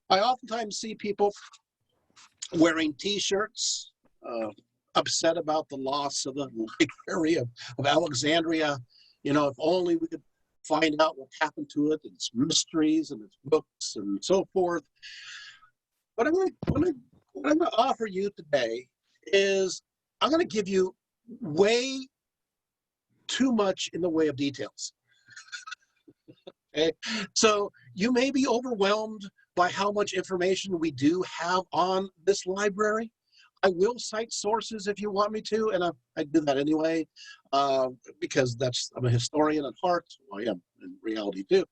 I oftentimes see people wearing T-shirts, upset about the loss of the Library of Alexandria. You know, if only we could find out what happened to it, its mysteries and its books and so forth. What I'm going to offer you today is I'm going to give you way too much in the way of details. Okay, so you may be overwhelmed by how much information we do have on this library. I will cite sources if you want me to, and I do that anyway, because I'm a historian at heart. Well, I am in reality too.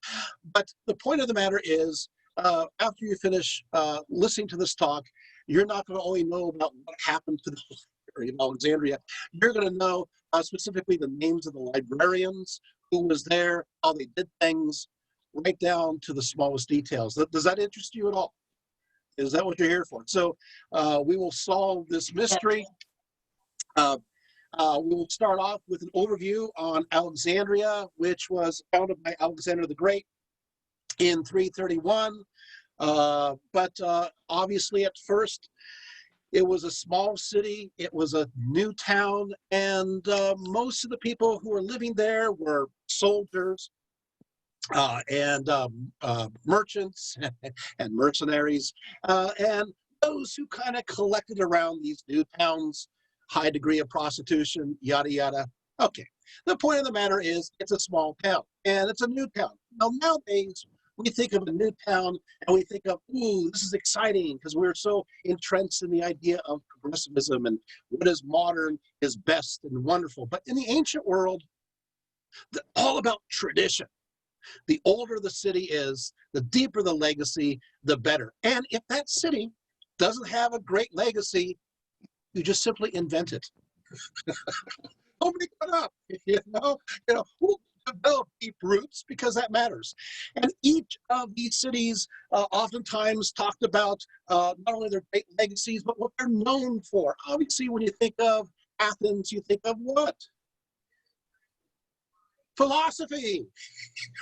But the point of the matter is, after you finish listening to this talk, you're not going to only know about what happened to the Library of Alexandria. You're going to know specifically the names of the librarians, who was there, how they did things, right down to the smallest details. Does that interest you at all? Is that what you're here for? So we will solve this mystery. We will start off with an overview on Alexandria, which was founded by Alexander the Great in 331. But obviously at first, it was a small city, it was a new town, and most of the people who were living there were soldiers and merchants and mercenaries, and those who kind of collected around these new towns, high degree of prostitution, yada, yada. Okay, the point of the matter is it's a small town, and it's a new town. Now, nowadays, we think of a new town and we think of, ooh, this is exciting because we're so entrenched in the idea of progressivism and what is modern is best and wonderful. But in the ancient world, all about tradition. The older the city is, the deeper the legacy, the better. And if that city doesn't have a great legacy, you just simply invent it. Don't make it up, you know, we'll develop deep roots because that matters. And each of these cities oftentimes talked about not only their great legacies, but what they're known for. Obviously, when you think of Athens, you think of what? Philosophy,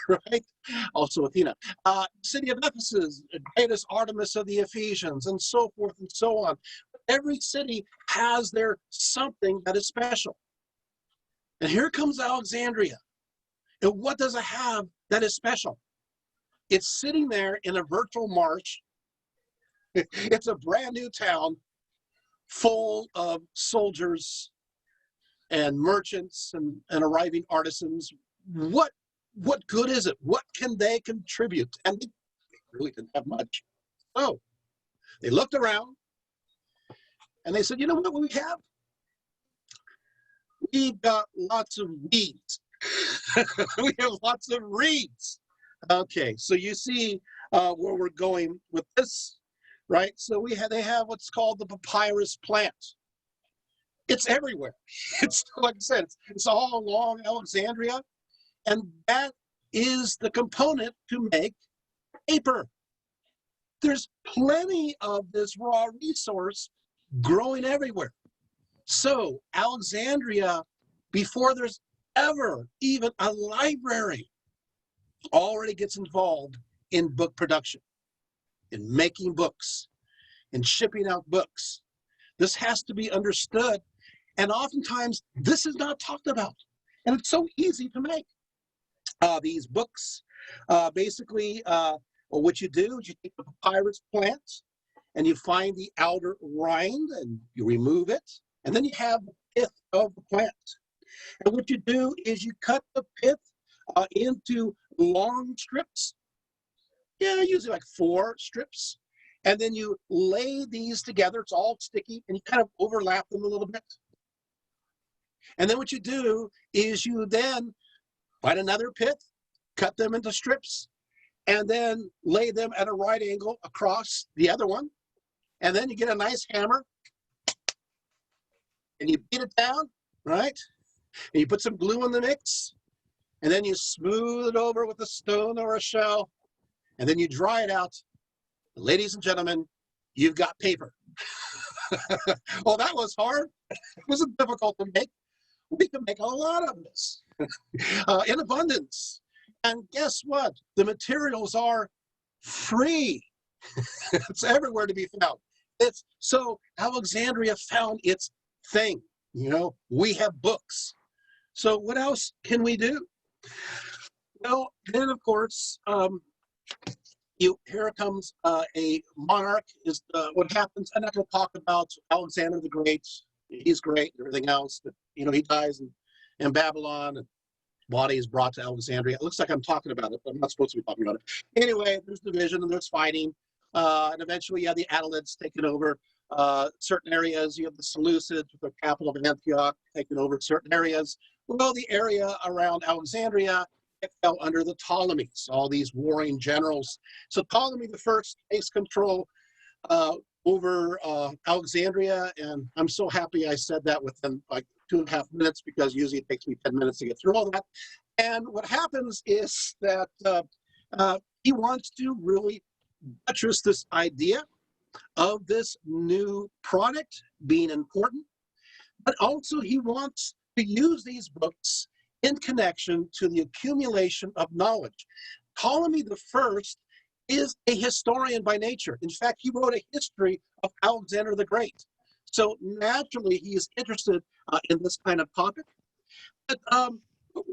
right? Also Athena. City of Ephesus, greatest Artemis of the Ephesians, and so forth and so on. Every city has their something that is special. And here comes Alexandria. And what does it have that is special? It's sitting there in a virtual marsh. It's a brand new town full of soldiers and merchants and arriving artisans. What good is it? What can they contribute? And they really didn't have much. So they looked around and they said, you know what we have? We've got lots of weeds. We have lots of reeds. Okay, so you see where we're going with this, right? So they have what's called the papyrus plant. It's everywhere. It's like I said, it's all along Alexandria, and that is the component to make paper. There's plenty of this raw resource growing everywhere. So Alexandria, before there's ever even a library, already gets involved in book production, in making books, in shipping out books. This has to be understood. And oftentimes, this is not talked about. And it's so easy to make. These books, basically, what you do is you take the papyrus plant and you find the outer rind and you remove it. And then you have the pith of the plant. And what you do is you cut the pith into long strips. Yeah, usually like 4 strips. And then you lay these together. It's all sticky, and you kind of overlap them a little bit. And then what you do is you then find another pith, cut them into strips, and then lay them at a right angle across the other one. And then you get a nice hammer, and you beat it down, right? And you put some glue in the mix, and then you smooth it over with a stone or a shell, and then you dry it out. Ladies and gentlemen, you've got paper. Well, that was hard. It wasn't difficult to make. We can make a lot of this in abundance. And guess what? The materials are free. It's everywhere to be found. It's so Alexandria found its thing. You know, we have books. So what else can we do? Well, then of course, here comes a monarch. Is what happens? I'm not going to talk about Alexander the Great. He's great and everything else, but you know he dies in Babylon, and body is brought to Alexandria. It looks like I'm talking about it, but I'm not supposed to be talking about it. Anyway, there's division and there's fighting, and eventually you have the Attalids taking over certain areas. You have the Seleucids with the capital of Antioch taking over certain areas. Well, the area around Alexandria, it fell under the Ptolemies, all these warring generals. So Ptolemy the First takes control over Alexandria, and I'm so happy I said that within like 2.5 minutes, because usually it takes me 10 minutes to get through all that. And what happens is that he wants to really buttress this idea of this new product being important, but also he wants to use these books in connection to the accumulation of knowledge. Ptolemy the First is a historian by nature. In fact, he wrote a history of Alexander the Great. So naturally, he is interested in this kind of topic. But,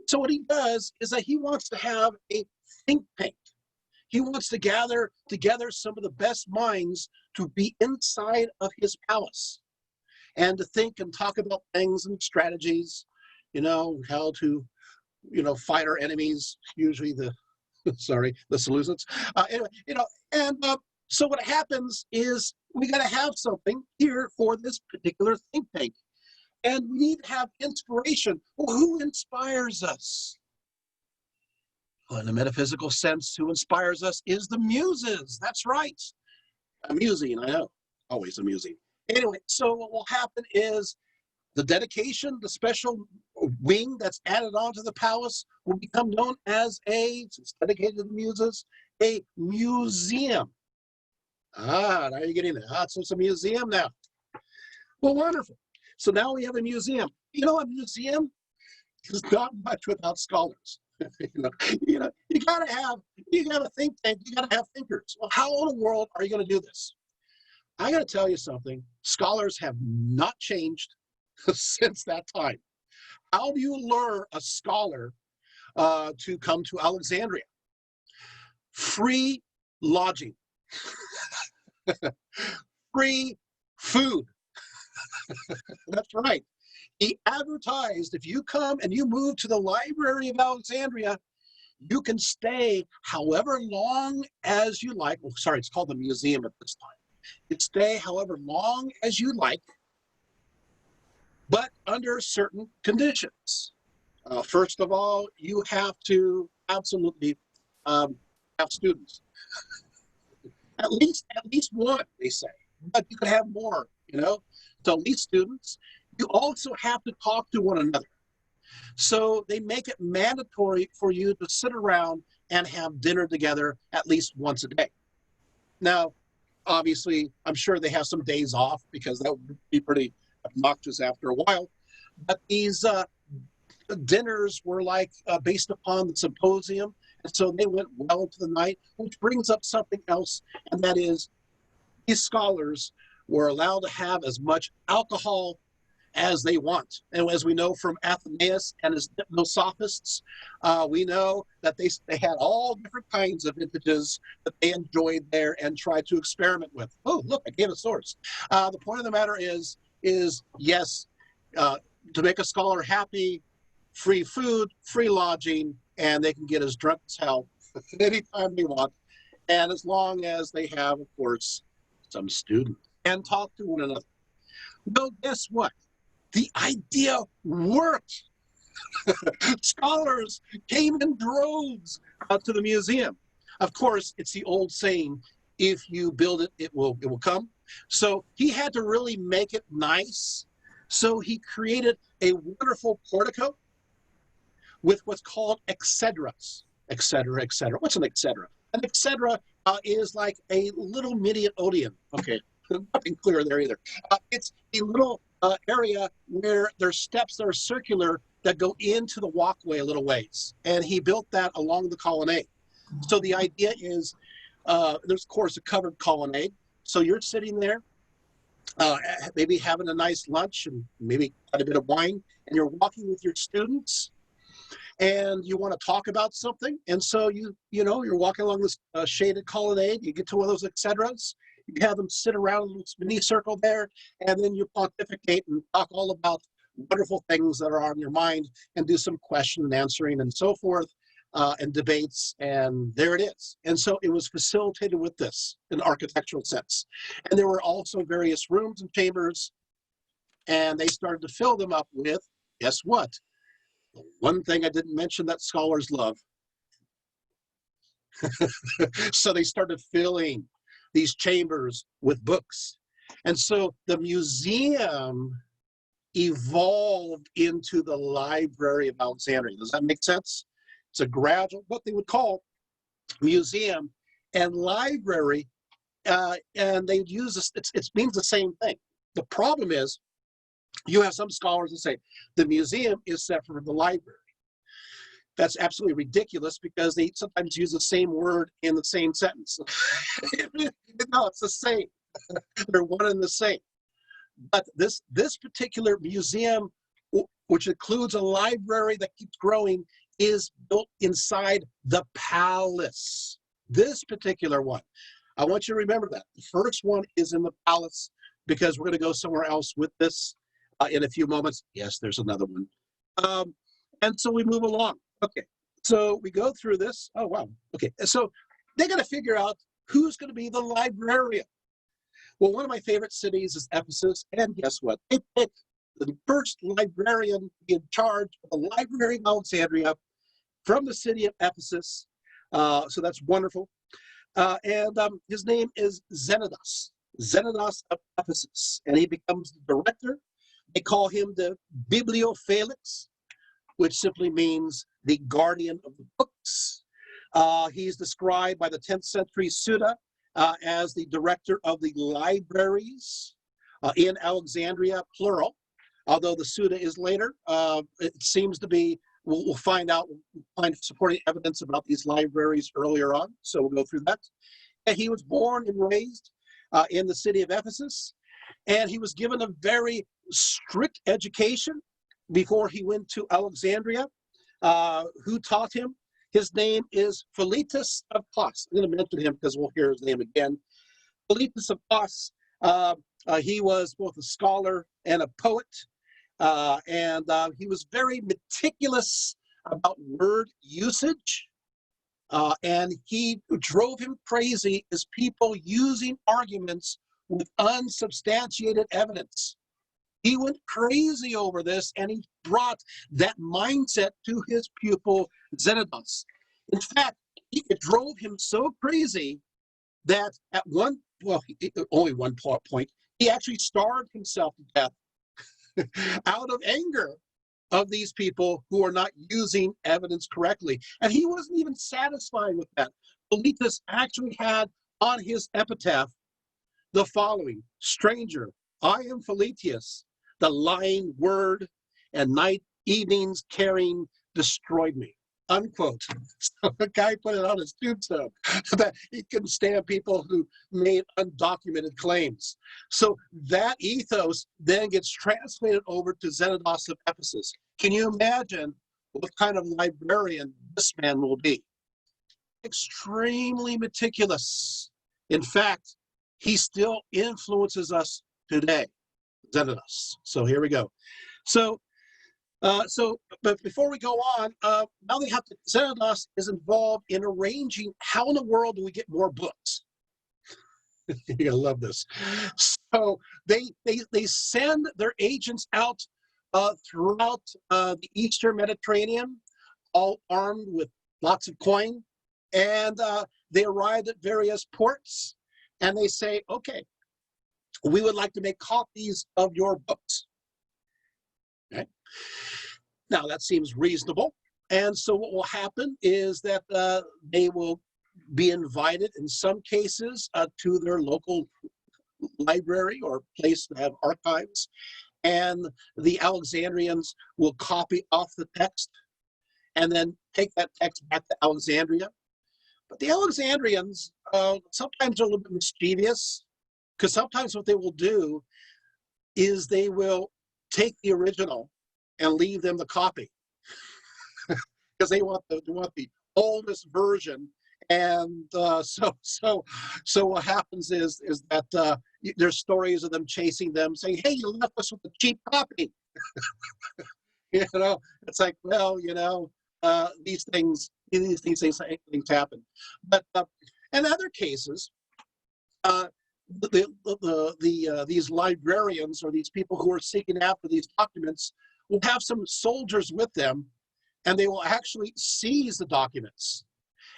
so what he does is that he wants to have a think tank. He wants to gather together some of the best minds to be inside of his palace and to think and talk about things and strategies, you know, how to, you know, fight our enemies, usually the, sorry, the Seleucids. Anyway, you know, and so what happens is we got to have something here for this particular think tank. And we need to have inspiration. Well, who inspires us? Well, in a metaphysical sense, who inspires us is the muses. That's right. Amusing, I know. Always amusing. Anyway, so what will happen is the dedication, the special wing that's added onto the palace will become known as it's dedicated to the muses, a museum. Now you're getting it. So it's a museum now. Well, wonderful. So now we have a museum. You know, a museum is not much without scholars. you gotta have a think tank. You gotta have thinkers. Well, how in the world are you going to do this? I got to tell you something. Scholars have not changed since that time. How do you lure a scholar to come to Alexandria? Free lodging, free food. That's right. He advertised, if you come and you move to the Library of Alexandria, you can stay however long as you like. Well, sorry, it's called the museum at this time. You can stay however long as you like, but under certain conditions. First of all, you have to absolutely have students. At least one, they say, but you could have more, you know. So at least students. You also have to talk to one another. So they make it mandatory for you to sit around and have dinner together at least once a day. Now, obviously, I'm sure they have some days off because that would be pretty obnoxious after a while. But these dinners were like based upon the symposium. And so they went well into the night, which brings up something else. And that is these scholars were allowed to have as much alcohol as they want. And as we know from Athenaeus and his Sophists, we know that they had all different kinds of vintages that they enjoyed there and tried to experiment with. Oh, look, I gave a source. The point of the matter is yes, to make a scholar happy, free food, free lodging, and they can get as drunk as hell anytime they want. And as long as they have, of course, some students and talk to one another. Well, guess what? The idea worked. Scholars came in droves to the museum. Of course, it's the old saying, if you build it, it will come. So he had to really make it nice. So he created a wonderful portico with what's called exedras, et cetera, et cetera. What's an exedra? An exedra is like a little mini Odeon. Okay, nothing clear there either. It's a little area where there's steps that are circular that go into the walkway a little ways. And he built that along the colonnade. So the idea is There's, of course, a covered colonnade. So you're sitting there, maybe having a nice lunch and maybe quite a bit of wine, and you're walking with your students, and you want to talk about something. And so you're walking along this shaded colonnade. You get to one of those et ceteras. You have them sit around in this mini circle there, and then you pontificate and talk all about wonderful things that are on your mind, and do some question and answering and so forth, and debates, and there it is. And so it was facilitated with this in an architectural sense. And there were also various rooms and chambers, and they started to fill them up with, guess what? The one thing I didn't mention that scholars love. So they started filling these chambers with books. And so the museum evolved into the Library of Alexandria. Does that make sense? It's a gradual, what they would call museum and library, and they use this, it means the same thing. The problem is, you have some scholars that say the museum is separate from the library. That's absolutely ridiculous, because they sometimes use the same word in the same sentence. No, it's the same. They're one and the same. But this particular museum, which includes a library that keeps growing, is built inside the palace. This particular one, I want you to remember that. The first one is in the palace, because we're going to go somewhere else with this in a few moments. Yes, there's another one. And so we move along. Okay, so we go through this. Oh, wow. Okay, so they got to figure out who's going to be the librarian. Well, one of my favorite cities is Ephesus, and guess what? They picked the first librarian in charge of the Library of Alexandria from the city of Ephesus. So that's wonderful. And his name is Zenodas of Ephesus, and he becomes the director. They call him the Bibliofelix, which simply means the guardian of the books. He's described by the 10th century Suda as the director of the libraries in Alexandria, plural. Although the Suda is later, it seems to be, we'll find out, we'll find supporting evidence about these libraries earlier on, so we'll go through that. And he was born and raised in the city of Ephesus, and he was given a very strict education before he went to Alexandria. Who taught him? His name is Philetus of Kos. I'm going to mention him because we'll hear his name again. Philetus of Kos. He was both a scholar and a poet, and he was very meticulous about word usage, and he drove him crazy is people using arguments with unsubstantiated evidence. He went crazy over this, and he brought that mindset to his pupil, Zenodas. In fact, it drove him so crazy that at only one point, he actually starved himself to death out of anger of these people who are not using evidence correctly. And he wasn't even satisfied with that. Philetus actually had on his epitaph the following: "Stranger, I am Philetus, the lying word, and night evenings carrying destroyed me," unquote. So the guy put it on his tombstone that he couldn't stand people who made undocumented claims. So that ethos then gets translated over to Zenodas of Ephesus. Can you imagine what kind of librarian this man will be? Extremely meticulous. In fact, he still influences us today, Zenodas. So here we go. But before we go on, now they have to, Zenodas is involved in arranging how in the world do we get more books? You're gonna love this. So they send their agents out throughout the Eastern Mediterranean, all armed with lots of coin, and they arrived at various ports, and they say, okay, we would like to make copies of your books. Okay. Now that seems reasonable. And so what will happen is that they will be invited in some cases to their local library or place to have archives. And the Alexandrians will copy off the text and then take that text back to Alexandria. But the Alexandrians sometimes are a little bit mischievous, because sometimes what they will do is they will take the original and leave them the copy, because they want the oldest version. And so what happens is that there's stories of them chasing them, saying, "Hey, you left us with a cheap copy." It's like, well, these things happen. But in other cases, these librarians or these people who are seeking after these documents will have some soldiers with them, and they will actually seize the documents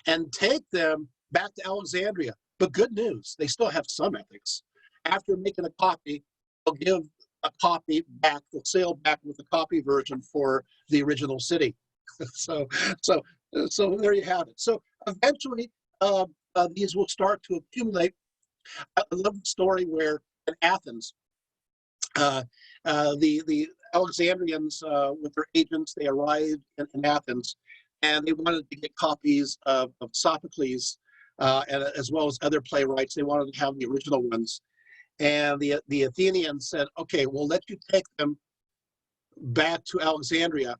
and take them back to Alexandria. But good news, they still have some ethics. After making a copy, they'll give a copy back, they'll sail back with a copy version for the original city. So there you have it. So eventually, these will start to accumulate. I love the story where in Athens, the Alexandrians with their agents, they arrived in Athens, and they wanted to get copies of Sophocles, and as well as other playwrights. They wanted to have the original ones. And the Athenians said, "Okay, we'll let you take them back to Alexandria,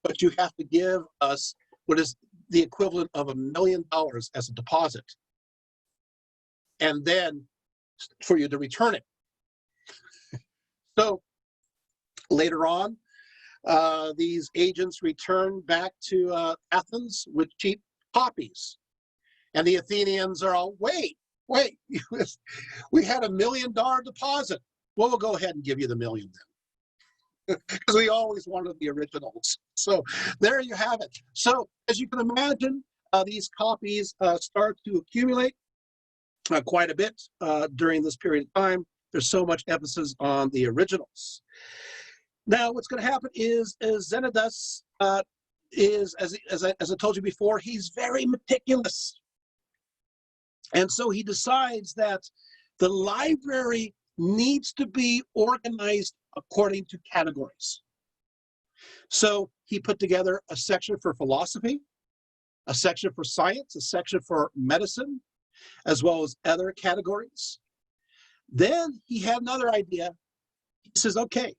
but you have to give us what is the equivalent of $1 million as a deposit, and then for you to return it." So later on, these agents returned back to Athens with cheap copies. And the Athenians are all, wait, we had $1 million deposit. Well, we'll go ahead and give you the $1 million then, because we always wanted the originals. So there you have it. So as you can imagine, these copies start to accumulate quite a bit during this period of time. There's so much emphasis on the originals. Now, what's going to happen is Xenodus is, as I told you before, he's very meticulous. And so he decides that the library needs to be organized according to categories. So he put together a section for philosophy, a section for science, a section for medicine, as well as other categories. Then he had another idea. He says, okay,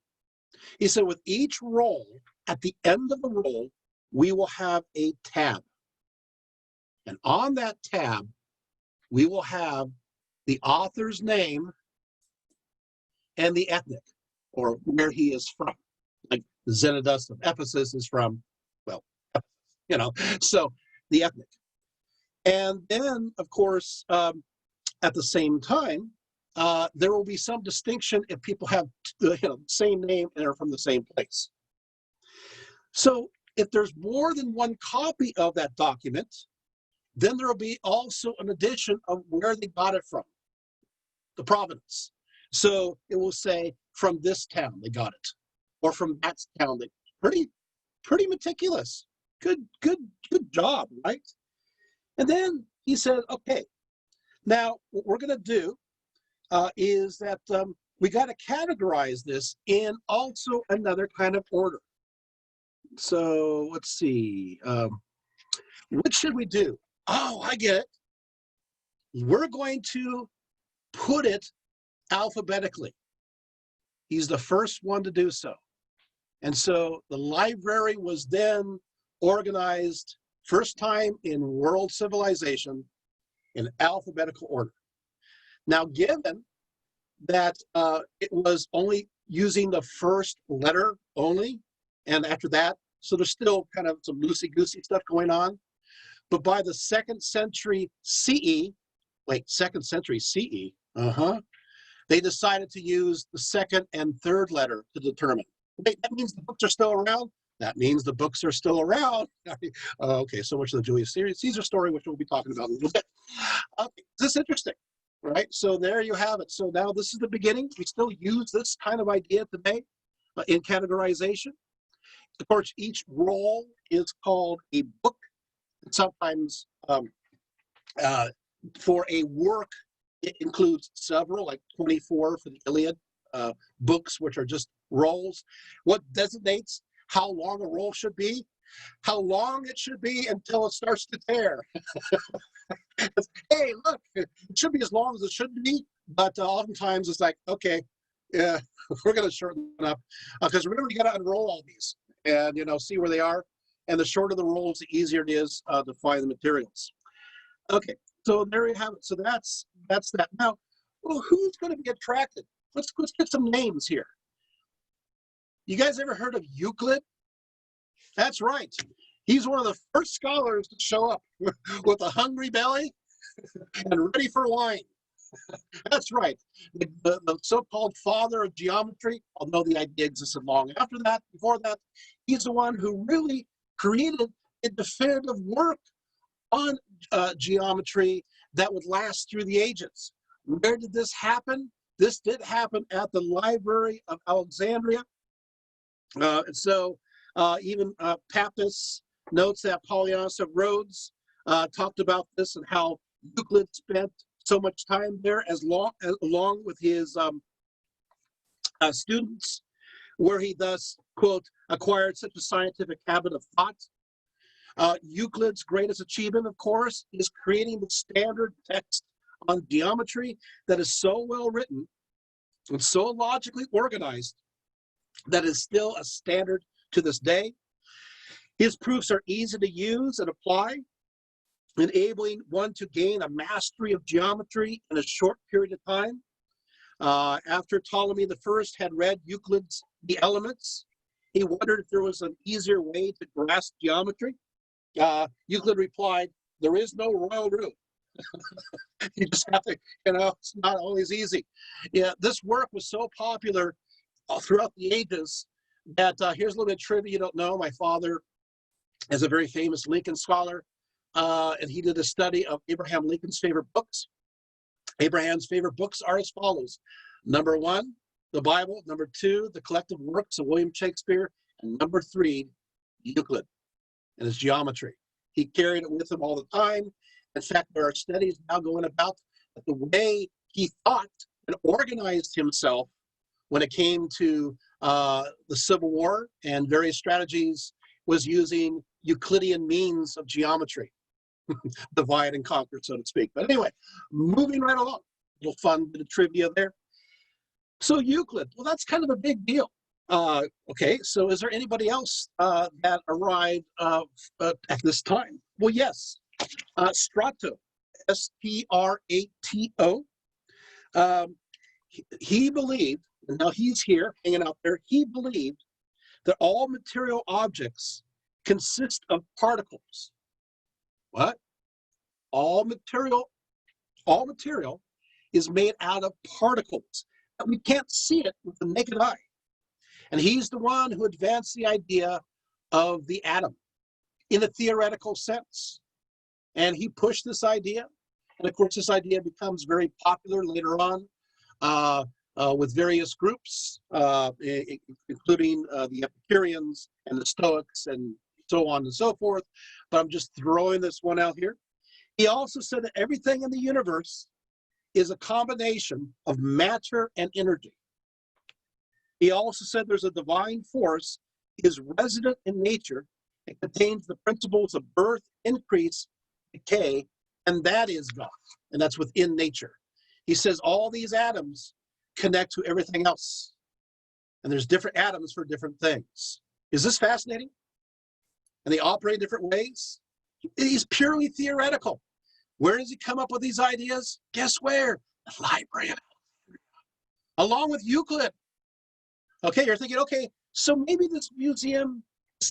he said, with each roll, at the end of the roll, we will have a tab. And on that tab, we will have the author's name and the ethnic, or where he is from. Like Xenodus of Ephesus is from, well, so the ethnic. And then, of course, at the same time, there will be some distinction if people have the same name and are from the same place. So if there's more than one copy of that document, then there will be also an addition of where they got it from, the provenance. So it will say from this town they got it, or from that town. Pretty meticulous. Good job, right? And then he said, okay, now what we're going to do is that we got to categorize this in also another kind of order. So let's see. What should we do? Oh, I get it. We're going to put it alphabetically. He's the first one to do so. And so the library was then organized, first time in world civilization, in alphabetical order. Now, given that it was only using the first letter only, and after that, so there's still kind of some loosey-goosey stuff going on. But by the 2nd century CE, they decided to use the 2nd and 3rd letter to determine. Wait, that means the books are still around? That means the books are still around. Okay, so much of the Julius Caesar story, which we'll be talking about in a little bit. Okay, this is interesting, right? So there you have it. So now this is the beginning. We still use this kind of idea today in categorization. Of course, each roll is called a book. Sometimes for a work, it includes several, like 24 for the Iliad, books, which are just rolls. What designates how long a roll should be? how long it should be until it starts to tear. Hey, look, it should be as long as it should be, but oftentimes it's like, okay, yeah, we're going to shorten it up because remember, you got to unroll all these and see where they are. And the shorter the rolls, the easier it is to find the materials. Okay, so there you have it. So that's that. Now, well, who's going to be attracted? Let's get some names here. You guys ever heard of Euclid? That's right. He's one of the first scholars to show up with a hungry belly and ready for wine. That's right. The so-called father of geometry, although the idea existed long after that, before that, he's the one who really created a definitive work on geometry that would last through the ages. Where did this happen? This did happen at the Library of Alexandria. Even Pappus notes that Polyaenus of Rhodes talked about this and how Euclid spent so much time there along with his students, where he thus, quote, acquired such a scientific habit of thought. Euclid's greatest achievement, of course, is creating the standard text on geometry that is so well written and so logically organized that is still a standard to this day. His proofs are easy to use and apply, enabling one to gain a mastery of geometry in a short period of time. After Ptolemy the First had read Euclid's The Elements, he wondered if there was an easier way to grasp geometry. Euclid replied, "There is no royal route." You just have to, it's not always easy. Yeah, this work was so popular throughout the ages that here's a little bit of trivia you don't know. My father is a very famous Lincoln scholar, and he did a study of Abraham Lincoln's favorite books. Abraham's favorite books are as follows. Number 1, the Bible. Number 2, the collective works of William Shakespeare. And number 3, Euclid and his geometry. He carried it with him all the time. In fact, there are studies now going about the way he thought and organized himself when it came to the Civil War and various strategies was using Euclidean means of geometry. Divide and conquer, so to speak. But anyway, moving right along. A little fun bit of trivia there. So Euclid, well, that's kind of a big deal. Okay, so is there anybody else that arrived at this time? Well, yes. Strato, S-T-R-A-T-O. He believed, and now he's here hanging out there, he believed that all material objects consist of particles. What? All material is made out of particles. But we can't see it with the naked eye. And he's the one who advanced the idea of the atom in a theoretical sense. And he pushed this idea. And of course, this idea becomes very popular later on with various groups, including the Epicureans and the Stoics and so on and so forth. But I'm just throwing this one out here. He also said that everything in the universe is a combination of matter and energy. He also said there's a divine force is resident in nature. It contains the principles of birth, increase, decay, and that is God. And that's within nature. He says all these atoms connect to everything else. And there's different atoms for different things. Is this fascinating? And they operate in different ways. He's purely theoretical. Where does he come up with these ideas? Guess where? The Library of Alexandria. Along with Euclid. Okay, you're thinking, okay, so maybe this museum,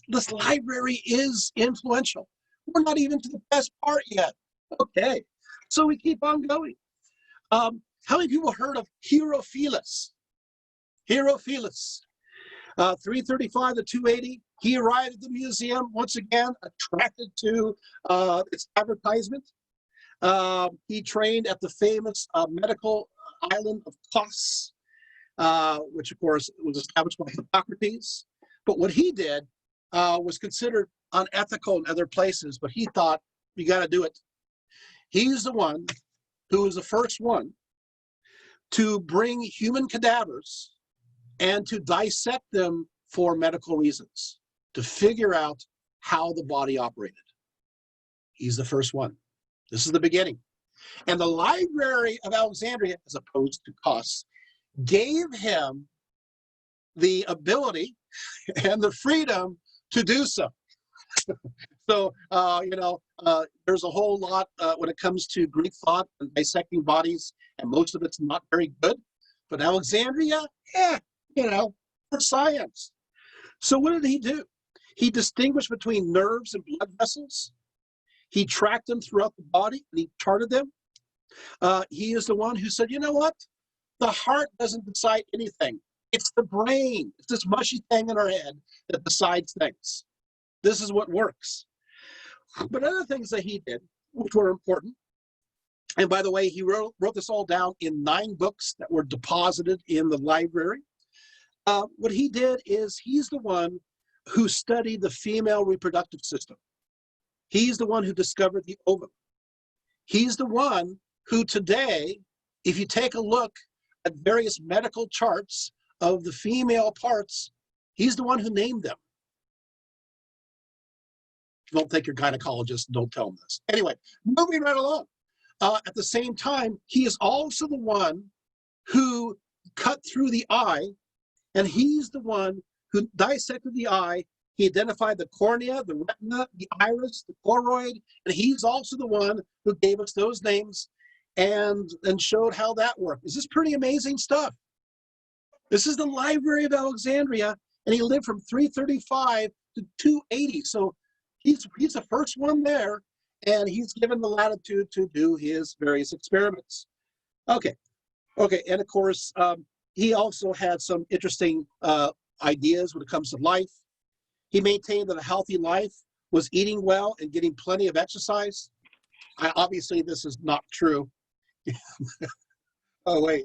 this library is influential. We're not even to the best part yet. Okay, so we keep on going. How many people heard of Herophilus? Herophilus, 335 to 280. He arrived at the museum, once again, attracted to its advertisement. He trained at the famous medical island of Kos, which of course was established by Hippocrates. But what he did was considered unethical in other places, but he thought, you got to do it. He's the one who was the first one to bring human cadavers and to dissect them for medical reasons, to figure out how the body operated. He's the first one. This is the beginning. And the Library of Alexandria, as opposed to Cos, gave him the ability and the freedom to do so. So, there's a whole lot when it comes to Greek thought and dissecting bodies, and most of it's not very good. But Alexandria, for science. So what did he do? He distinguished between nerves and blood vessels. He tracked them throughout the body, and he charted them. He is the one who said, you know what? The heart doesn't decide anything. It's the brain. It's this mushy thing in our head that decides things. This is what works. But other things that he did, which were important, and by the way, he wrote this all down in 9 books that were deposited in the library. What he did is he's the one who studied the female reproductive system. He's the one who discovered the ovum. He's the one who today, if you take a look at various medical charts of the female parts, he's the one who named them. Don't think your gynecologist, don't tell him this. Anyway, moving right along. At the same time, he is also the one who cut through the eye, and he's the one who dissected the eye. He identified the cornea, the retina, the iris, the choroid, and he's also the one who gave us those names and showed how that worked. Is this pretty amazing stuff? This is the Library of Alexandria, and he lived from 335 to 280. So he's the first one there, and he's given the latitude to do his various experiments. Okay, and of course, he also had some interesting ideas when it comes to life. He maintained that a healthy life was eating well and getting plenty of exercise. Obviously, this is not true. Oh, wait.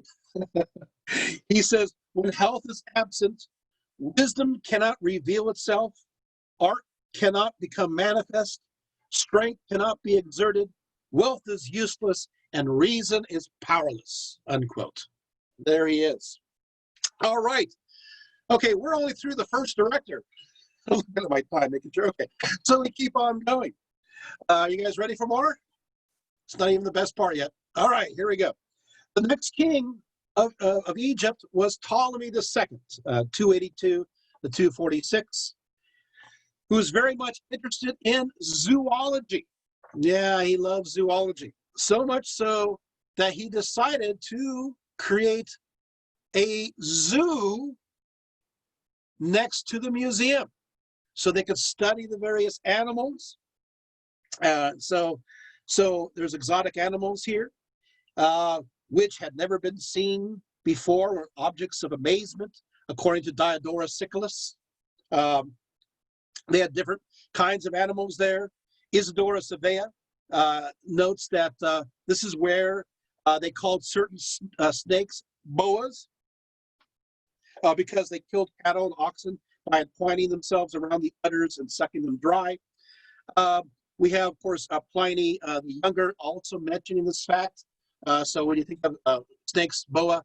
He says, when health is absent, wisdom cannot reveal itself, art cannot become manifest, strength cannot be exerted, wealth is useless, and reason is powerless, unquote. There he is. All right. Okay, we're only through the first director. Look at my time, making sure. Okay, so we keep on going. You guys ready for more? It's not even the best part yet. All right, here we go. The next king of Egypt was Ptolemy the Second, 282 to 246, who was very much interested in zoology. Yeah, he loved zoology. So much so that he decided to create a zoo next to the museum so they could study the various animals. So there's exotic animals here, which had never been seen before, or objects of amazement, according to Diodorus Siculus. They had different kinds of animals there. Isidore of Sevilla notes that this is where they called certain snakes boas, because they killed cattle and oxen by entwining themselves around the udders and sucking them dry. We have, of course, Pliny the Younger also mentioning this fact. So when you think of snakes, boa,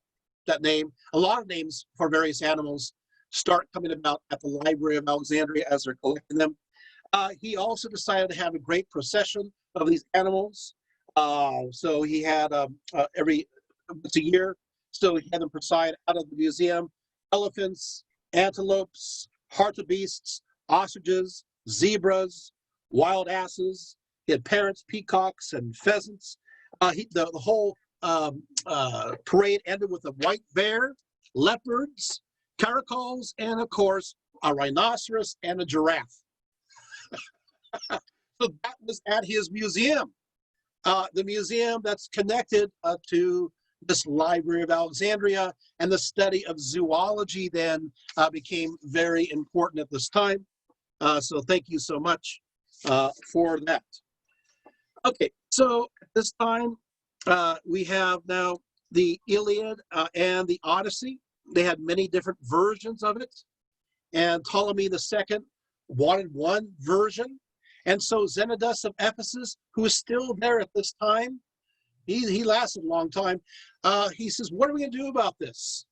that name, a lot of names for various animals start coming about at the Library of Alexandria as they're collecting them. He also decided to have a great procession of these animals. So he had every once a year, so he had them preside out of the museum. Elephants, antelopes, hartebeests, ostriches, zebras, wild asses. He had parrots, peacocks, and pheasants. The whole parade ended with a white bear, leopards, caracoles, and of course, a rhinoceros and a giraffe. So that was at his museum. The museum that's connected to this Library of Alexandria, and the study of zoology then became very important at this time. So thank you so much for that. Okay, so at this time we have now the Iliad and the Odyssey. They had many different versions of it, and Ptolemy II wanted one version. And so Zenodus of Ephesus, who is still there at this time, he lasted a long time. He says, what are we going to do about this?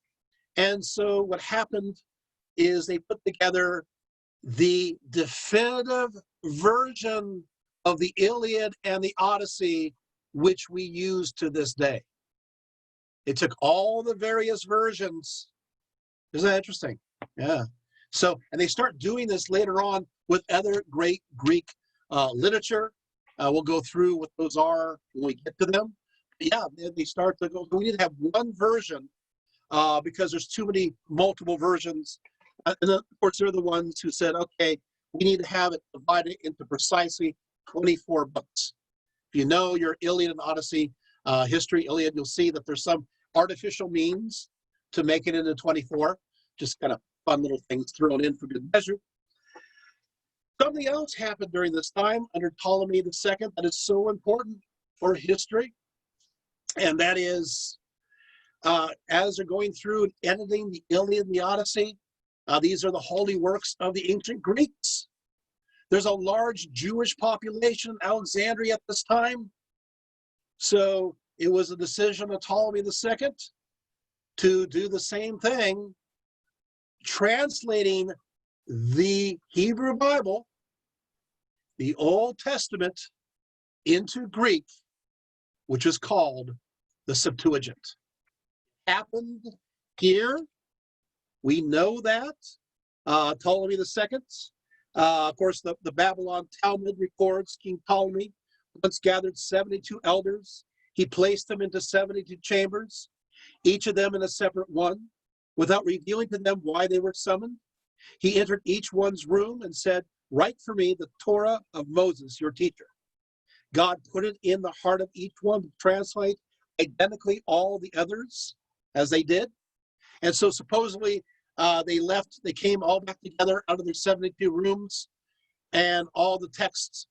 And so what happened is they put together the definitive version of the Iliad and the Odyssey, which we use to this day. It took all the various versions. Isn't that interesting? Yeah. So, and they start doing this later on with other great Greek literature. We'll go through what those are when we get to them. But yeah, they start to go, we need to have one version because there's too many multiple versions. And then, of course, they're the ones who said, okay, we need to have it divided into precisely 24 books. If you know your Iliad and Odyssey history, Iliad, you'll see that there's some artificial means to make it into 24. Just kind of fun little things thrown in for good measure. Something else happened during this time under Ptolemy II that is so important for history, and that is as they're going through and editing the Iliad and the Odyssey, these are the holy works of the ancient Greeks. There's a large Jewish population in Alexandria at this time, so it was a decision of Ptolemy II to do the same thing, translating the Hebrew Bible, the Old Testament, into Greek, which is called the Septuagint. Happened here. We know that. Ptolemy II. Of course, the Babylon Talmud records King Ptolemy once gathered 72 elders. He placed them into 72 chambers, each of them in a separate one, without revealing to them why they were summoned. He entered each one's room and said, "Write for me the Torah of Moses, your teacher." God put it in the heart of each one to translate identically all the others as they did. And so supposedly they came all back together out of their 72 rooms, and all the texts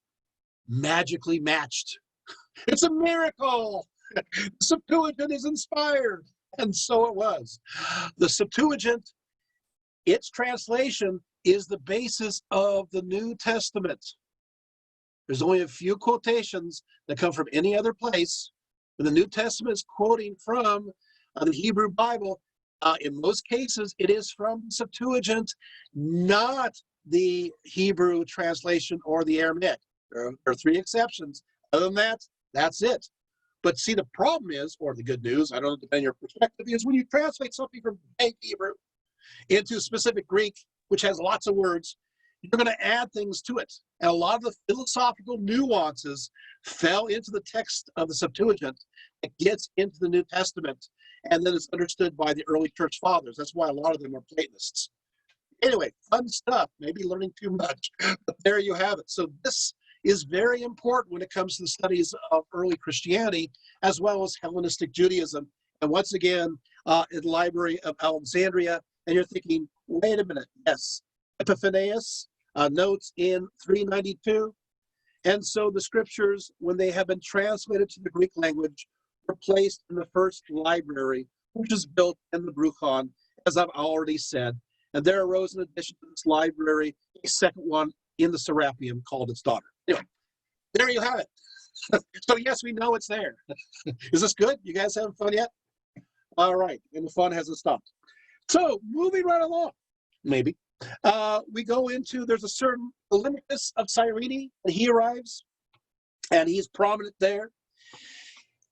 magically matched. It's a miracle. The Septuagint is inspired. And so it was. The Septuagint, its translation is the basis of the New Testament. There's only a few quotations that come from any other place. When the New Testament is quoting from the Hebrew Bible, in most cases, it is from the Septuagint, not the Hebrew translation or the Aramaic. There are three exceptions. Other than that, that's it. But see, the problem is, or the good news, I don't know, depending on your perspective, is when you translate something from vague Hebrew into specific Greek, which has lots of words, you're going to add things to it. And a lot of the philosophical nuances fell into the text of the Septuagint. It gets into the New Testament, and then it's understood by the early church fathers. That's why a lot of them are Platonists. Anyway, fun stuff, maybe learning too much, but there you have it. So this is very important when it comes to the studies of early Christianity, as well as Hellenistic Judaism. And once again, in the Library of Alexandria, and you're thinking, wait a minute, yes, Epiphanius notes in 392. And so the scriptures, when they have been translated to the Greek language, were placed in the first library, which is built in the Bruchon, as I've already said. And there arose, in addition to this library, a second one in the Serapeum called its daughter. Anyway, there you have it. So yes, we know it's there. Is this good? You guys having fun yet? All right, and the fun hasn't stopped. So moving right along, maybe. We go into, there's a certain Polynicus of Cyrene, and he arrives, and he's prominent there.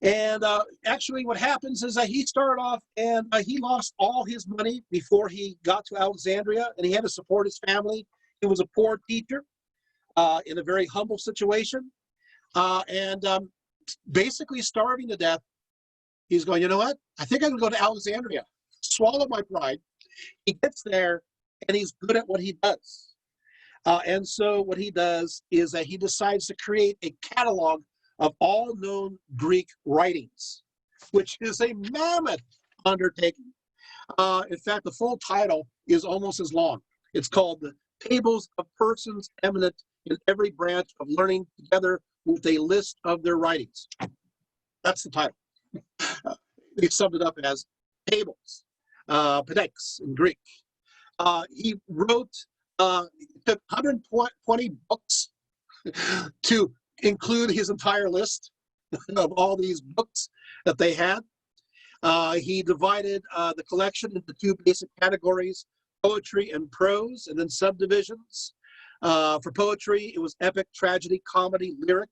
And actually what happens is that he started off and he lost all his money before he got to Alexandria, and he had to support his family. He was a poor teacher in a very humble situation, and basically starving to death. He's going, you know what? I think I can go to Alexandria, swallow my pride. He gets there, and he's good at what he does. And so what he does is that he decides to create a catalog of all known Greek writings, which is a mammoth undertaking. In fact, the full title is almost as long. It's called The Tables of Persons Eminent in Every Branch of Learning, together with a list of their writings. That's the title. They summed it up as tables, pedeks in Greek. He wrote, took 120 books to include his entire list of all these books that they had. He divided the collection into two basic categories: poetry and prose, and then subdivisions. For poetry, it was epic, tragedy, comedy, lyric.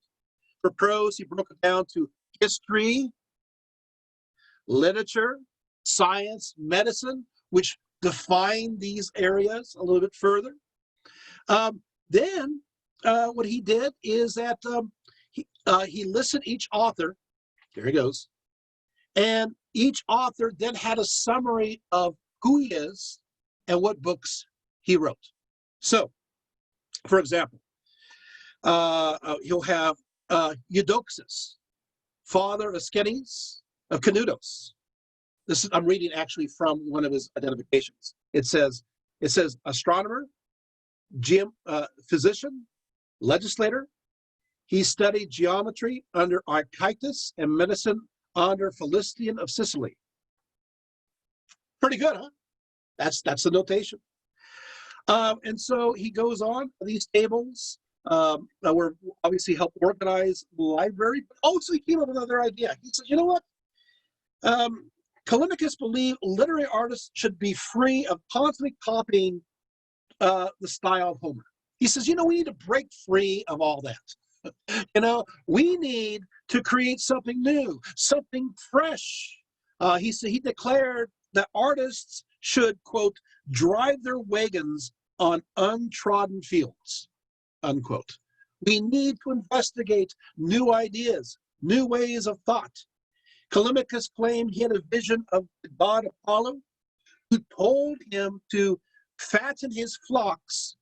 For prose, he broke it down to history, literature, science, medicine, which defined these areas a little bit further. Then what he did is that he listed each author. There he goes. And each author then had a summary of who he is and what books he wrote. So, for example, he'll have Eudoxus, father of Askenes, of Canudos. This is, I'm reading actually from one of his identifications. It says astronomer, physician, legislator. He studied geometry under Archytas and medicine under Philistian of Sicily. Pretty good, huh? That's the notation. And so he goes on. These tables were obviously helped organize the library, but also he came up with another idea. He said, you know what? Callimachus believed literary artists should be free of constantly copying the style of Homer. He says, you know, we need to break free of all that. You know, we need to create something new, something fresh. He declared that artists should, quote, drive their wagons on untrodden fields, unquote. We need to investigate new ideas, new ways of thought. Callimachus claimed he had a vision of the god Apollo, who told him to fatten his flocks,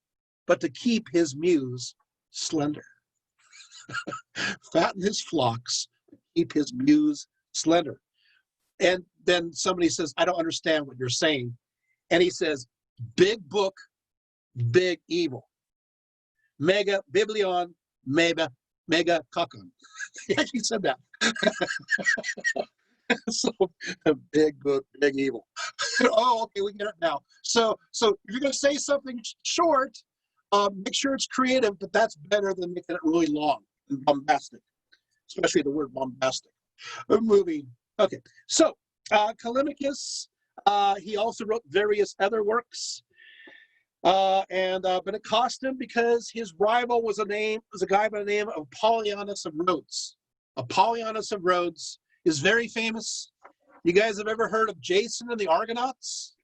but to keep his muse slender. Fatten his flocks, keep his muse slender. And then somebody says, I don't understand what you're saying. And he says, big book, big evil. Mega biblion, mega kakon. He said that. So big book, big evil. Oh, okay, we get it now. So if you're going to say something short, make sure it's creative, but that's better than making it really long and bombastic, especially the word bombastic. Moving. Okay, so Callimachus, he also wrote various other works, but it cost him because his rival was a guy by the name of Apollonius of Rhodes. Apollonius of Rhodes is very famous. You guys have ever heard of Jason and the Argonauts?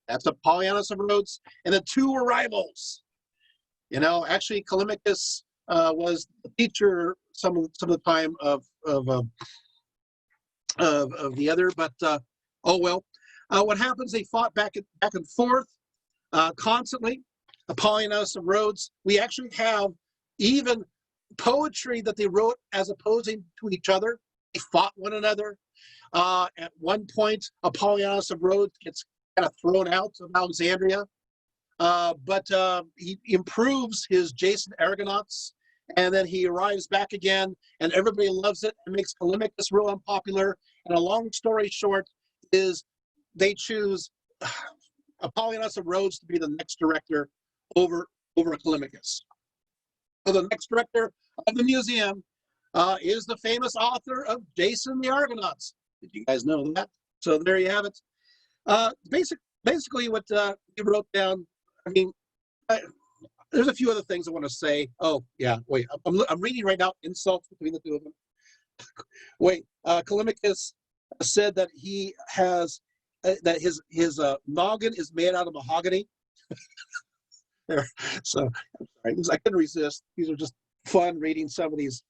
That's Apollonius of Rhodes, and the two were rivals. You know, actually, Callimachus was the teacher some of the time of the other, but oh well. What happens? They fought back and forth constantly. Apollonius of Rhodes. We actually have even poetry that they wrote as opposing to each other. They fought one another. At one point, Apollonius of Rhodes gets kind of thrown out of Alexandria. But he improves his Jason Argonauts, and then he arrives back again, and everybody loves it and makes Callimachus real unpopular. And a long story short is they choose Apollonius of Rhodes to be the next director over Callimachus. So the next director of the museum is the famous author of Jason the Argonauts. Did you guys know that? So there you have it. Basically what he wrote down. I mean, there's a few other things I want to say. Oh, yeah, wait. I'm reading right now insults between the two of them. Wait, Callimachus said that he has, that his noggin is made out of mahogany. There. So, I'm sorry, I couldn't resist. These are just fun reading some of these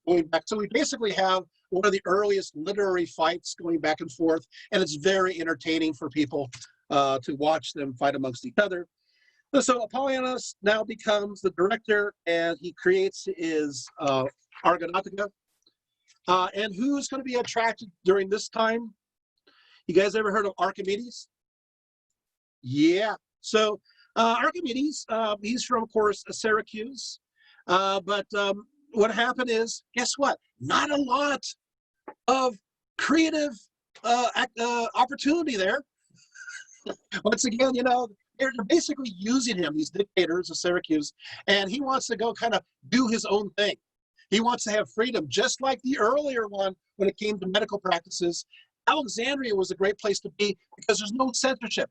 going back. So we basically have one of the earliest literary fights going back and forth, and it's very entertaining for people to watch them fight amongst each other. So Apollonius now becomes the director, and he creates his Argonautica. And who's going to be attracted during this time? You guys ever heard of Archimedes? Yeah. So Archimedes, he's from, of course, Syracuse. But what happened is, guess what? Not a lot of creative opportunity there. Once again, you know, they're basically using him, these dictators of Syracuse, and he wants to go kind of do his own thing. He wants to have freedom, just like the earlier one when it came to medical practices. Alexandria was a great place to be because there's no censorship.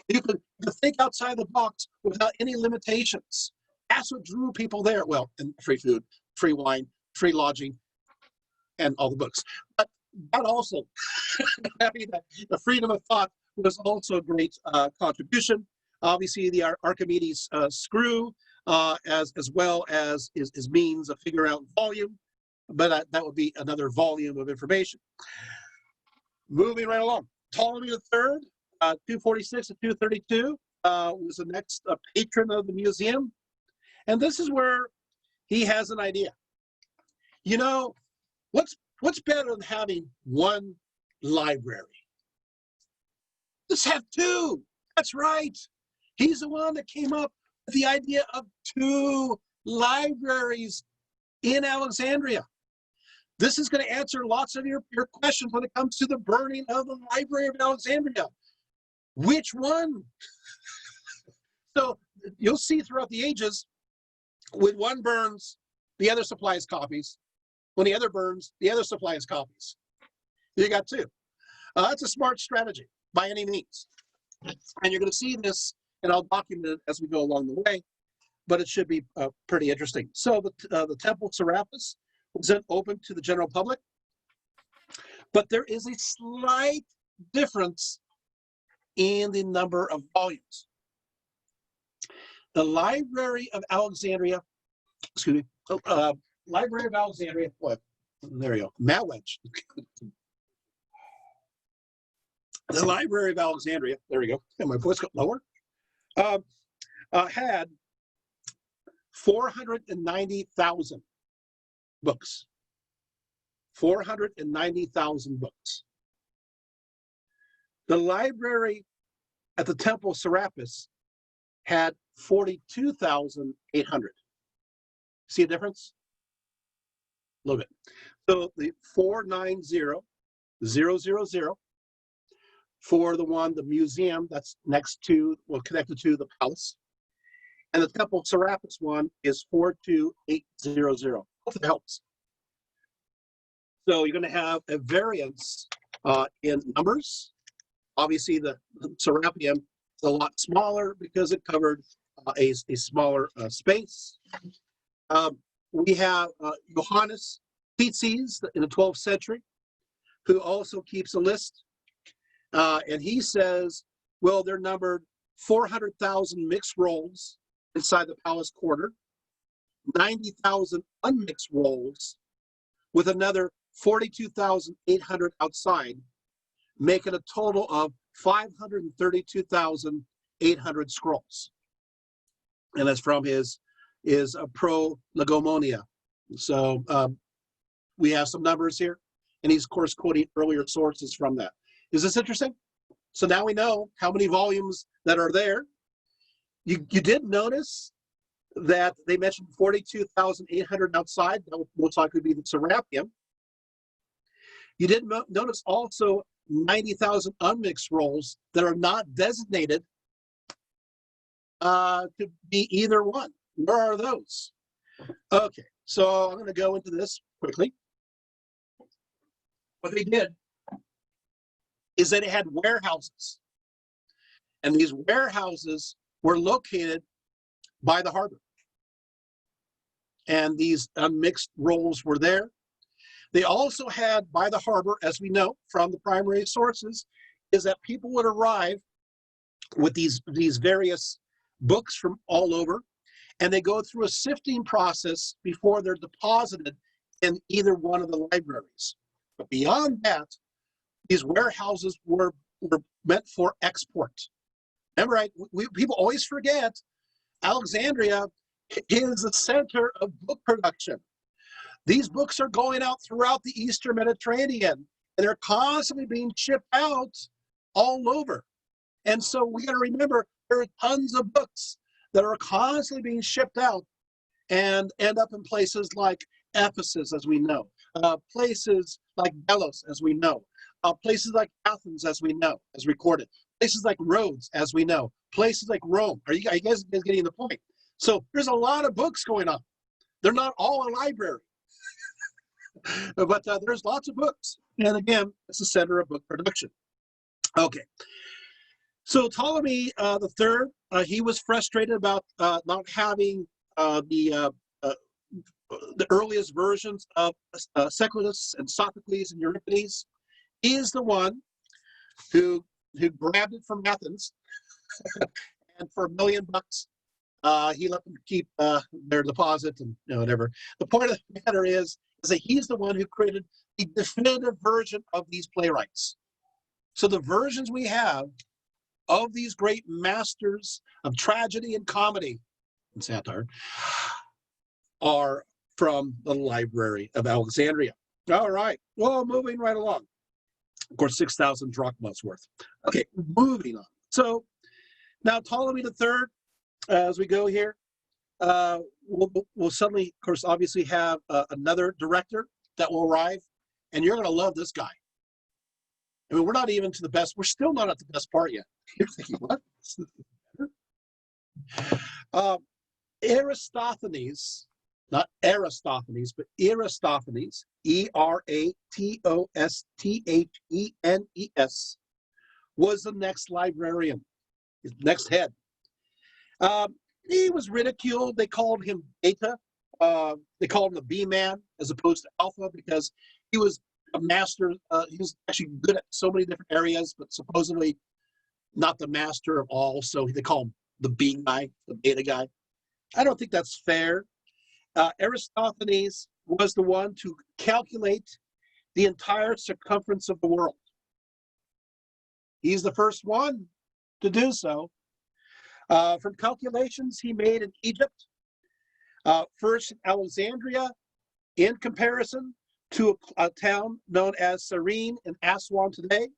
You could think outside the box without any limitations. That's what drew people there. Well, and free food, free wine, free lodging, and all the books. But that also, the freedom of thought was also a great contribution. Obviously, the Archimedes screw, as well as his means of figuring out volume, but that would be another volume of information. Moving right along, Ptolemy the Third, 246 to 232, was the next patron of the museum, and this is where he has an idea. You know, what's better than having one library? Let's have two. That's right. He's the one that came up with the idea of two libraries in Alexandria. This is going to answer lots of your questions when it comes to the burning of the Library of Alexandria. Which one? So you'll see throughout the ages, when one burns, the other supplies copies. When the other burns, the other supplies copies. You got two. That's a smart strategy by any means. And you're going to see this, and I'll document it as we go along the way, but it should be pretty interesting. So the Temple Serapis was then open to the general public, but there is a slight difference in the number of volumes. The Library of Alexandria, excuse me, Library of Alexandria, what? There you go, Matt Wedge. The Library of Alexandria, there we go, and my voice got lower, had 490,000 books. 490,000 books. The library at the Temple Serapis had 42,800. See a difference? A little bit. So the 490,000 for the museum that's next to, well, connected to the palace. And the Temple Serapis one is 42800. Hope that helps. So you're going to have a variance in numbers. Obviously, the Serapeum is a lot smaller because it covered a smaller space. We have Johannes Tzetzes in the 12th century, who also keeps a list. And he says, well, they're numbered 400,000 mixed rolls inside the palace quarter, 90,000 unmixed rolls, with another 42,800 outside, making a total of 532,800 scrolls. And that's from his Prolegomonia. So we have some numbers here, and he's, of course, quoting earlier sources from that. Is this interesting? So now we know how many volumes that are there. You did notice that they mentioned 42,800 outside. That would most likely be the Serapeum. You did notice also 90,000 unmixed rolls that are not designated to be either one. Where are those? Okay, so I'm going to go into this quickly. What they did is that it had warehouses. And these warehouses were located by the harbor. And these unmixed rolls were there. They also had by the harbor, as we know from the primary sources, is that people would arrive with these various books from all over, and they go through a sifting process before they're deposited in either one of the libraries. But beyond that, these warehouses were meant for export. Remember, people always forget Alexandria is the center of book production. These books are going out throughout the Eastern Mediterranean, and they're constantly being shipped out all over. And so we got to remember there are tons of books that are constantly being shipped out and end up in places like Ephesus, as we know, places like Delos, as we know, places like Athens, as we know, as recorded, places like Rhodes, as we know, places like Rome. Are you guys getting the point? So there's a lot of books going on. They're not all a library, but there's lots of books. And again, it's the center of book production. Okay. So Ptolemy the Third, he was frustrated about not having the earliest versions of Secundus and Sophocles and Euripides. He is the one who grabbed it from Athens, and for $1 million, he let them keep their deposit and whatever. The point of the matter is that he's the one who created the definitive version of these playwrights. So the versions we have of these great masters of tragedy and comedy and satire are from the Library of Alexandria. All right, well, moving right along. Of course, 6,000 drachmas worth. Okay, moving on. So now Ptolemy the Third, as we go here, we'll suddenly, of course, obviously have another director that will arrive, and you're going to love this guy. I mean, we're not even to the best. We're still not at the best part yet. You're thinking, what? Aristophanes, not Aristophanes, but Aristophanes, Eratosthenes, was the next librarian, his next head. He was ridiculed. They called him Beta. They called him the B-man as opposed to Alpha because he was a master. He was actually good at so many different areas, but supposedly not the master of all. So they call him the B guy, the Beta guy. I don't think that's fair. Aristophanes was the one to calculate the entire circumference of the world. He's the first one to do so. From calculations he made in Egypt, first Alexandria, in comparison to a town known as Cyrene in Aswan today.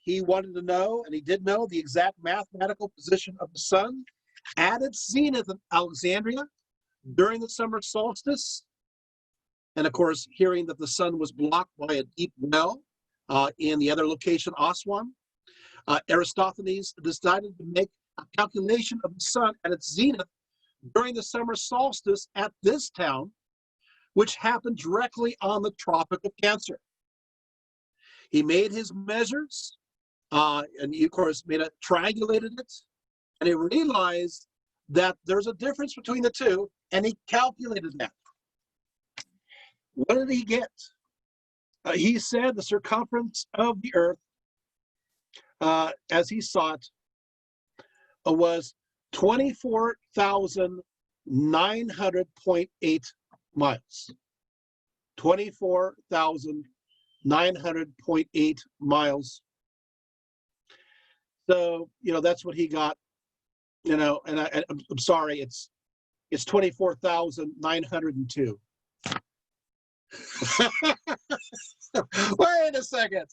He wanted to know, and he did know, the exact mathematical position of the sun at its zenith in Alexandria during the summer solstice. And of course, hearing that the sun was blocked by a deep well in the other location, Aswan, Aristophanes decided to make a calculation of the sun at its zenith during the summer solstice at this town, which happened directly on the Tropic of Cancer. He made his measures, and he, of course, triangulated it, and he realized that there's a difference between the two, and he calculated that. What did he get? He said the circumference of the earth, as he saw it, was 24,900.8 miles. 24,900.8 miles. So, that's what he got, and I'm sorry, it's 24,902. Wait a second.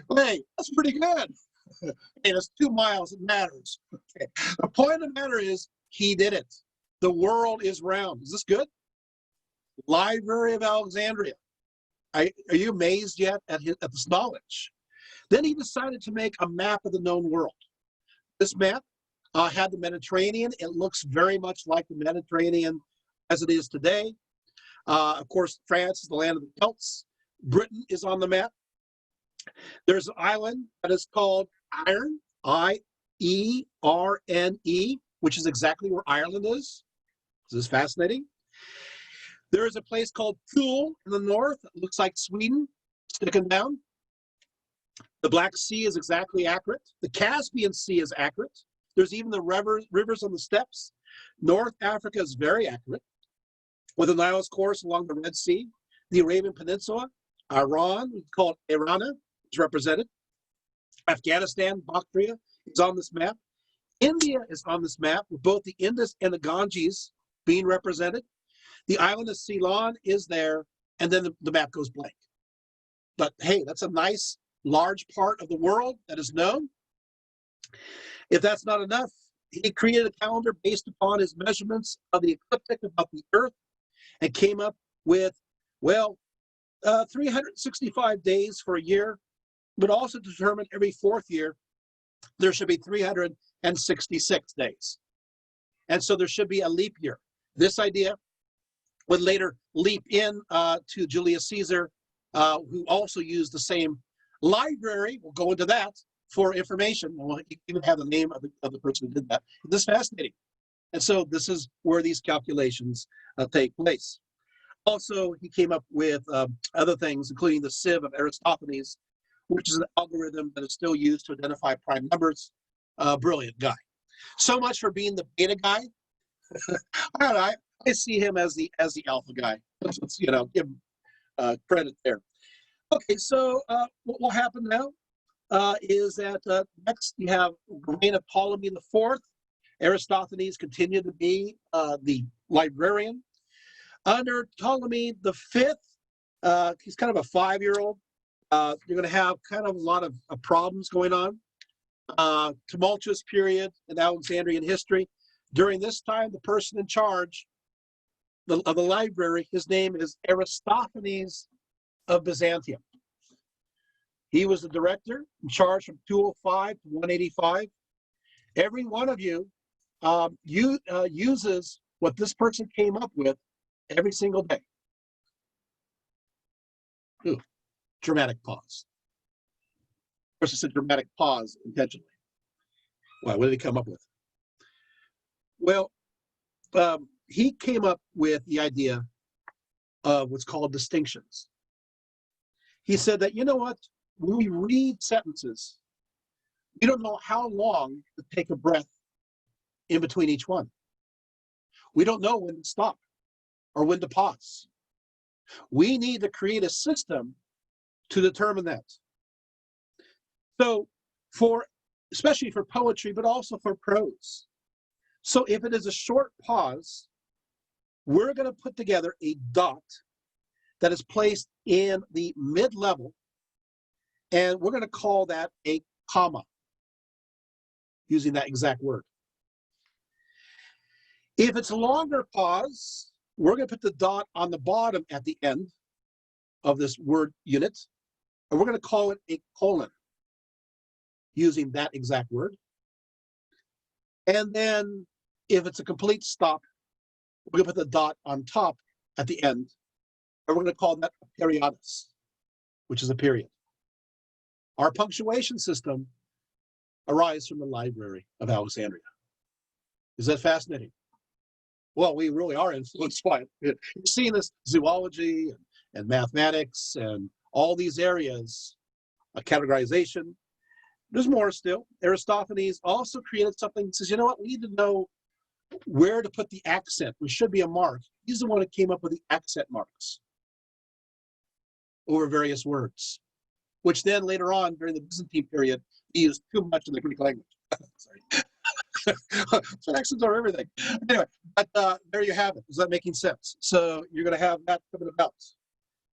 Wait, that's pretty good. And it's 2 miles, it matters. Okay. The point of the matter is, he did it. The world is round. Is this good? Library of Alexandria. Are you amazed yet at this knowledge? Then he decided to make a map of the known world. This map had the Mediterranean. It looks very much like the Mediterranean as it is today. Of course, France is the land of the Celts. Britain is on the map. There's an island that is called Ireland, I-E-R-N-E, which is exactly where Ireland is. This is fascinating. There is a place called Thule in the north. It looks like Sweden, sticking down. The Black Sea is exactly accurate. The Caspian Sea is accurate. There's even the rivers on the steppes. North Africa is very accurate, with the Nile's course along the Red Sea. The Arabian Peninsula, Iran, we call it Irana, is represented. Afghanistan, Bactria, is on this map. India is on this map, with both the Indus and the Ganges being represented. The island of Ceylon is there, and then the map goes blank. But hey, that's a nice, large part of the world that is known. If that's not enough, he created a calendar based upon his measurements of the ecliptic about the Earth and came up with, 365 days for a year, but also determined every fourth year there should be 366 days. And so there should be a leap year. This idea would later leap in to Julius Caesar, who also used the same library. We'll go into that for information. Well, you even have the name of the person who did that. This is fascinating. And so this is where these calculations take place. Also, he came up with other things, including the sieve of Aristophanes, which is an algorithm that is still used to identify prime numbers. Brilliant guy. So much for being the beta guy. I don't know, I see him as the alpha guy. Let's give him credit there. Okay, so what will happen now is that next you have the reign of Ptolemy the Fourth. Aristophanes continued to be the librarian. Under Ptolemy the Fifth, he's kind of a 5-year-old. You're going to have kind of a lot of problems going on. Tumultuous period in Alexandrian history. During this time, the person in charge of the library, his name is Aristophanes of Byzantium. He was the director in charge from 205 to 185. Every one of you uses what this person came up with every single day. Ooh, dramatic pause. Of course, it's a dramatic pause intentionally. Why? What did he come up with? Well, he came up with the idea of what's called distinctions. He said that, you know what? When we read sentences, we don't know how long to take a breath in between each one. We don't know when to stop or when to pause. We need to create a system to determine that. So especially for poetry, but also for prose. So if it is a short pause, we're going to put together a dot that is placed in the mid-level, and we're going to call that a comma, using that exact word. If it's a longer pause, we're going to put the dot on the bottom at the end of this word unit, and we're going to call it a colon, using that exact word. And then if it's a complete stop, we're going to put the dot on top at the end, and we're going to call that a periodus, which is a period. Our punctuation system arises from the Library of Alexandria. Is that fascinating? Well, we really are influenced by it. You're seeing this zoology and mathematics and all these areas, categorization. There's more still. Aristophanes also created something that says, you know what, we need to know where to put the accent. There should be a mark. He's the one that came up with the accent marks over various words, which then later on during the Byzantine period, he used too much in the Greek language. Sorry. So accents are everything. Anyway, but there you have it. Is that making sense? So you're going to have that coming about.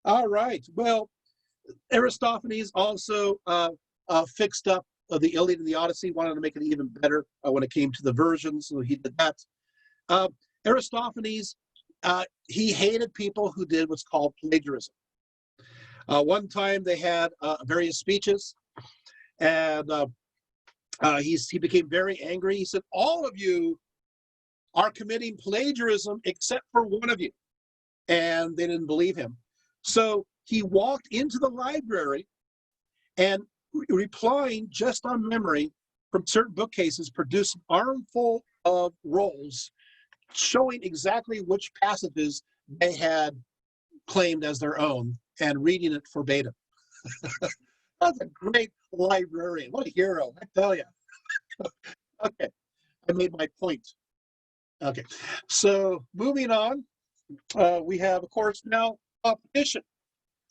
All right. Well, Aristophanes also fixed up the Iliad and the Odyssey, wanted to make it even better when it came to the versions, so he did that. Aristophanes, he hated people who did what's called plagiarism. One time they had various speeches, and he became very angry. He said, all of you are committing plagiarism except for one of you. And they didn't believe him. So he walked into the library and replying just on memory from certain bookcases, produced an armful of rolls showing exactly which passages they had claimed as their own and reading it verbatim. That's a great librarian. What a hero, I tell you. Okay, I made my point. Okay, so moving on, we have, of course, now competition.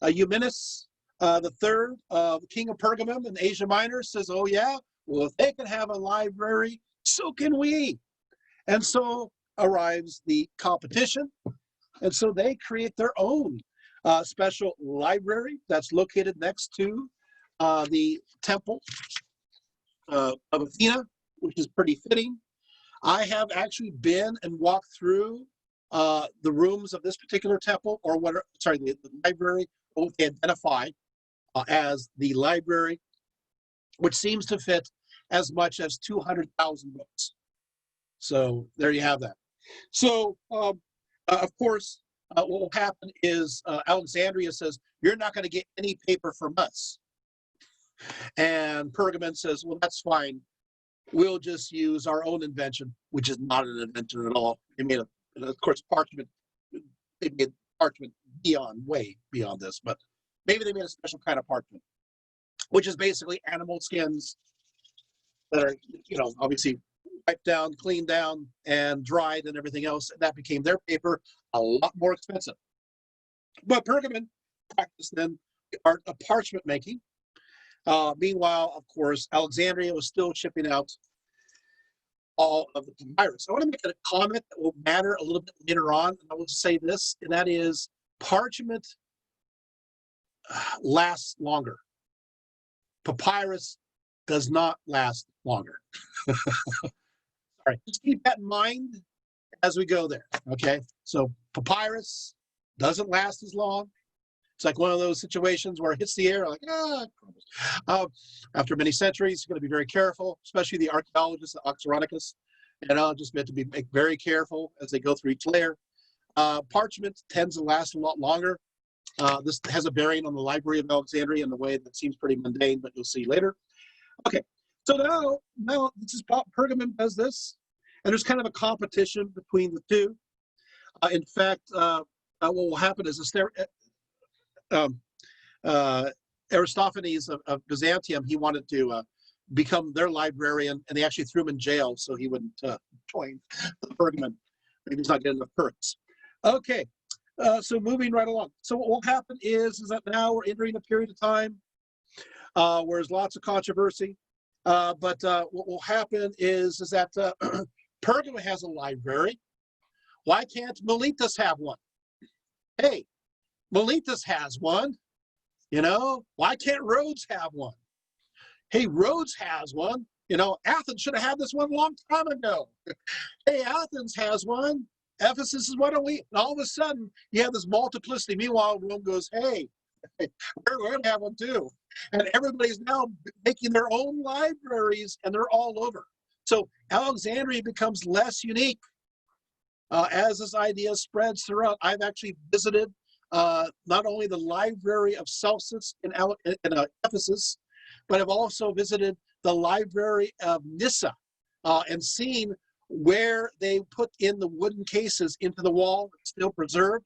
Eumenes the Third, the king of Pergamum in Asia Minor, says, oh yeah, well, if they can have a library, so can we. And so arrives the competition. And so they create their own special library that's located next to the temple of Athena, which is pretty fitting. I have actually been and walked through the rooms of this particular temple, or the library, what they identify as the library, which seems to fit as much as 200,000 books. So there you have that. So, of course, what will happen is Alexandria says, you're not going to get any paper from us. And Pergamon says, well, that's fine. We'll just use our own invention, which is not an invention at all. They made of course, parchment. They made parchment way beyond this, but maybe they made a special kind of parchment, which is basically animal skins that are, obviously wiped down, cleaned down, and dried and everything else. And that became their paper, a lot more expensive. But Pergamon practiced then the art of parchment making. Meanwhile, of course, Alexandria was still shipping out all of the papyrus. I want to make a comment that will matter a little bit later on. And I will say this, and that is parchment lasts longer. Papyrus does not last longer. All right, just keep that in mind as we go there, okay? So papyrus doesn't last as long. It's like one of those situations where it hits the air, like, it crumbles. After many centuries, you're going to be very careful, especially the archaeologists, the Oxyrhynchus, and just meant to be very careful as they go through each layer. Parchment tends to last a lot longer. This has a bearing on the Library of Alexandria in the way that seems pretty mundane, but you'll see later. Okay, so now this is Pergamon does this, and there's kind of a competition between the two. In fact, what will happen is Aristophanes of Byzantium, he wanted to become their librarian, and they actually threw him in jail so he wouldn't join the Pergamon. Maybe he's not getting enough perks. Okay, so moving right along. So what will happen is that now we're entering a period of time where there's lots of controversy. But what will happen is that Pergamon has a library. Why can't Miletus have one? Hey, Miletus has one. Why can't Rhodes have one? Hey, Rhodes has one. Athens should have had this one a long time ago. Hey, Athens has one. Ephesus is, why don't we? And all of a sudden, you have this multiplicity. Meanwhile, Rome goes, hey, we're going to have one too. And everybody's now making their own libraries, and they're all over. So Alexandria becomes less unique as this idea spreads throughout. I've actually visited not only the Library of Celsus in Ephesus, but I've also visited the Library of Nyssa and seen where they put in the wooden cases into the wall. It's still preserved,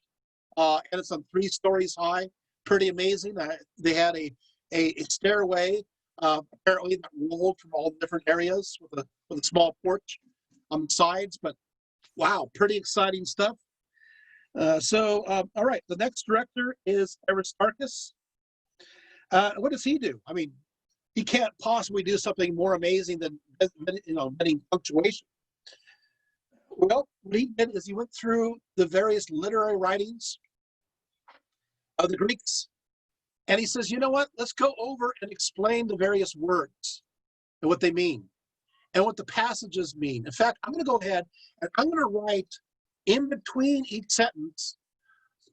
and it's on 3 stories high. Pretty amazing. They had a stairway apparently that rolled from all different areas with a small porch on the sides. But wow, pretty exciting stuff. All right, the next director is Aristarchus. What does he do? I mean, he can't possibly do something more amazing than inventing punctuation. Well, what he did is he went through the various literary writings of the Greeks, and he says, you know what? Let's go over and explain the various words and what they mean and what the passages mean. In fact, I'm going to go ahead and I'm going to write in between each sentence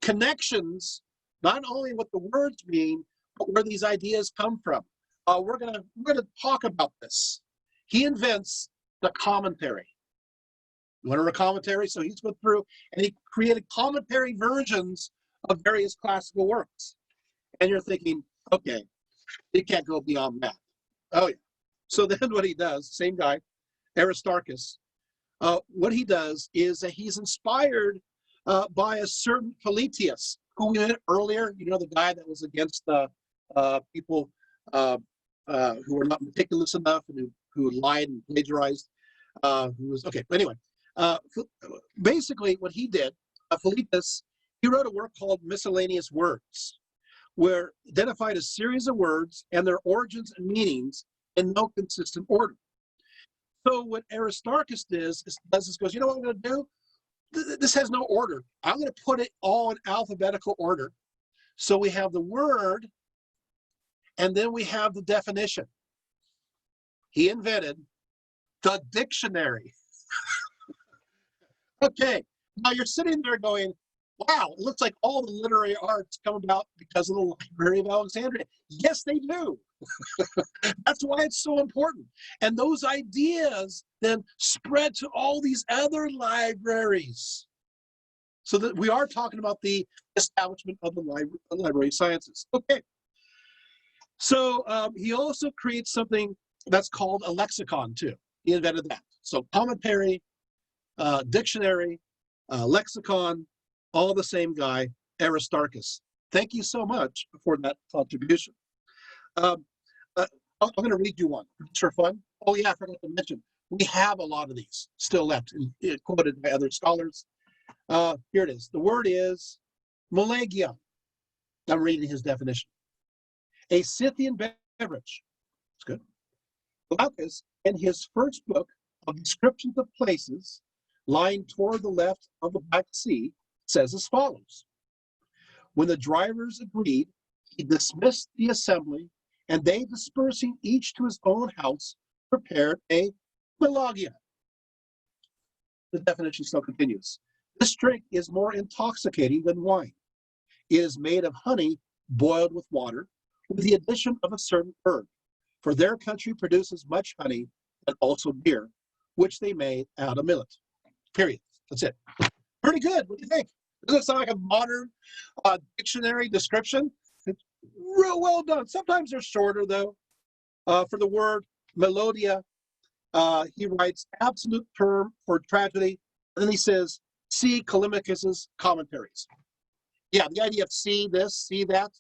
connections, not only what the words mean, but where these ideas come from. We're going to talk about this. He invents the commentary. You want to read a commentary? So he's went through and he created commentary versions of various classical works. And you're thinking, okay, you can't go beyond that. Oh yeah. So then what he does, same guy, Aristarchus, what he does is that he's inspired by a certain Politius, who we met earlier, the guy that was against people who were not meticulous enough and who lied and plagiarized. Anyway, basically what he did, Politius, he wrote a work called Miscellaneous Words, where identified a series of words and their origins and meanings in no consistent order. So what Aristarchus does is goes, you know what I'm going to do? This has no order. I'm going to put it all in alphabetical order. So we have the word, and then we have the definition. He invented the dictionary. Okay, now you're sitting there going, wow, it looks like all the literary arts come about because of the Library of Alexandria. Yes, they do. That's why it's so important. And those ideas then spread to all these other libraries. So that we are talking about the establishment of the Library of Sciences. Okay. So he also creates something that's called a lexicon too. He invented that. So commentary, dictionary, lexicon, all the same guy, Aristarchus. Thank you so much for that contribution. Um, I'm going to read you one just for fun. Oh yeah, I forgot to mention, we have a lot of these still left, quoted by other scholars. Here it is. The word is Malagia. I'm reading his definition. A Scythian beverage. It's good. Glaucus, in his first book of descriptions of places lying toward the left of the Black Sea, says as follows. When the drivers agreed, he dismissed the assembly, and they, dispersing each to his own house, prepared a Malagia. The definition still continues. This drink is more intoxicating than wine. It is made of honey boiled with water, with the addition of a certain herb. For their country produces much honey and also beer, which they made out of millet. Period. That's it. Pretty good. What do you think? Does it sound like a modern dictionary description? It's real well done. Sometimes they're shorter, though. For the word melodia, he writes absolute term for tragedy, and then he says, see Callimachus's commentaries. Yeah, the idea of see this, see that,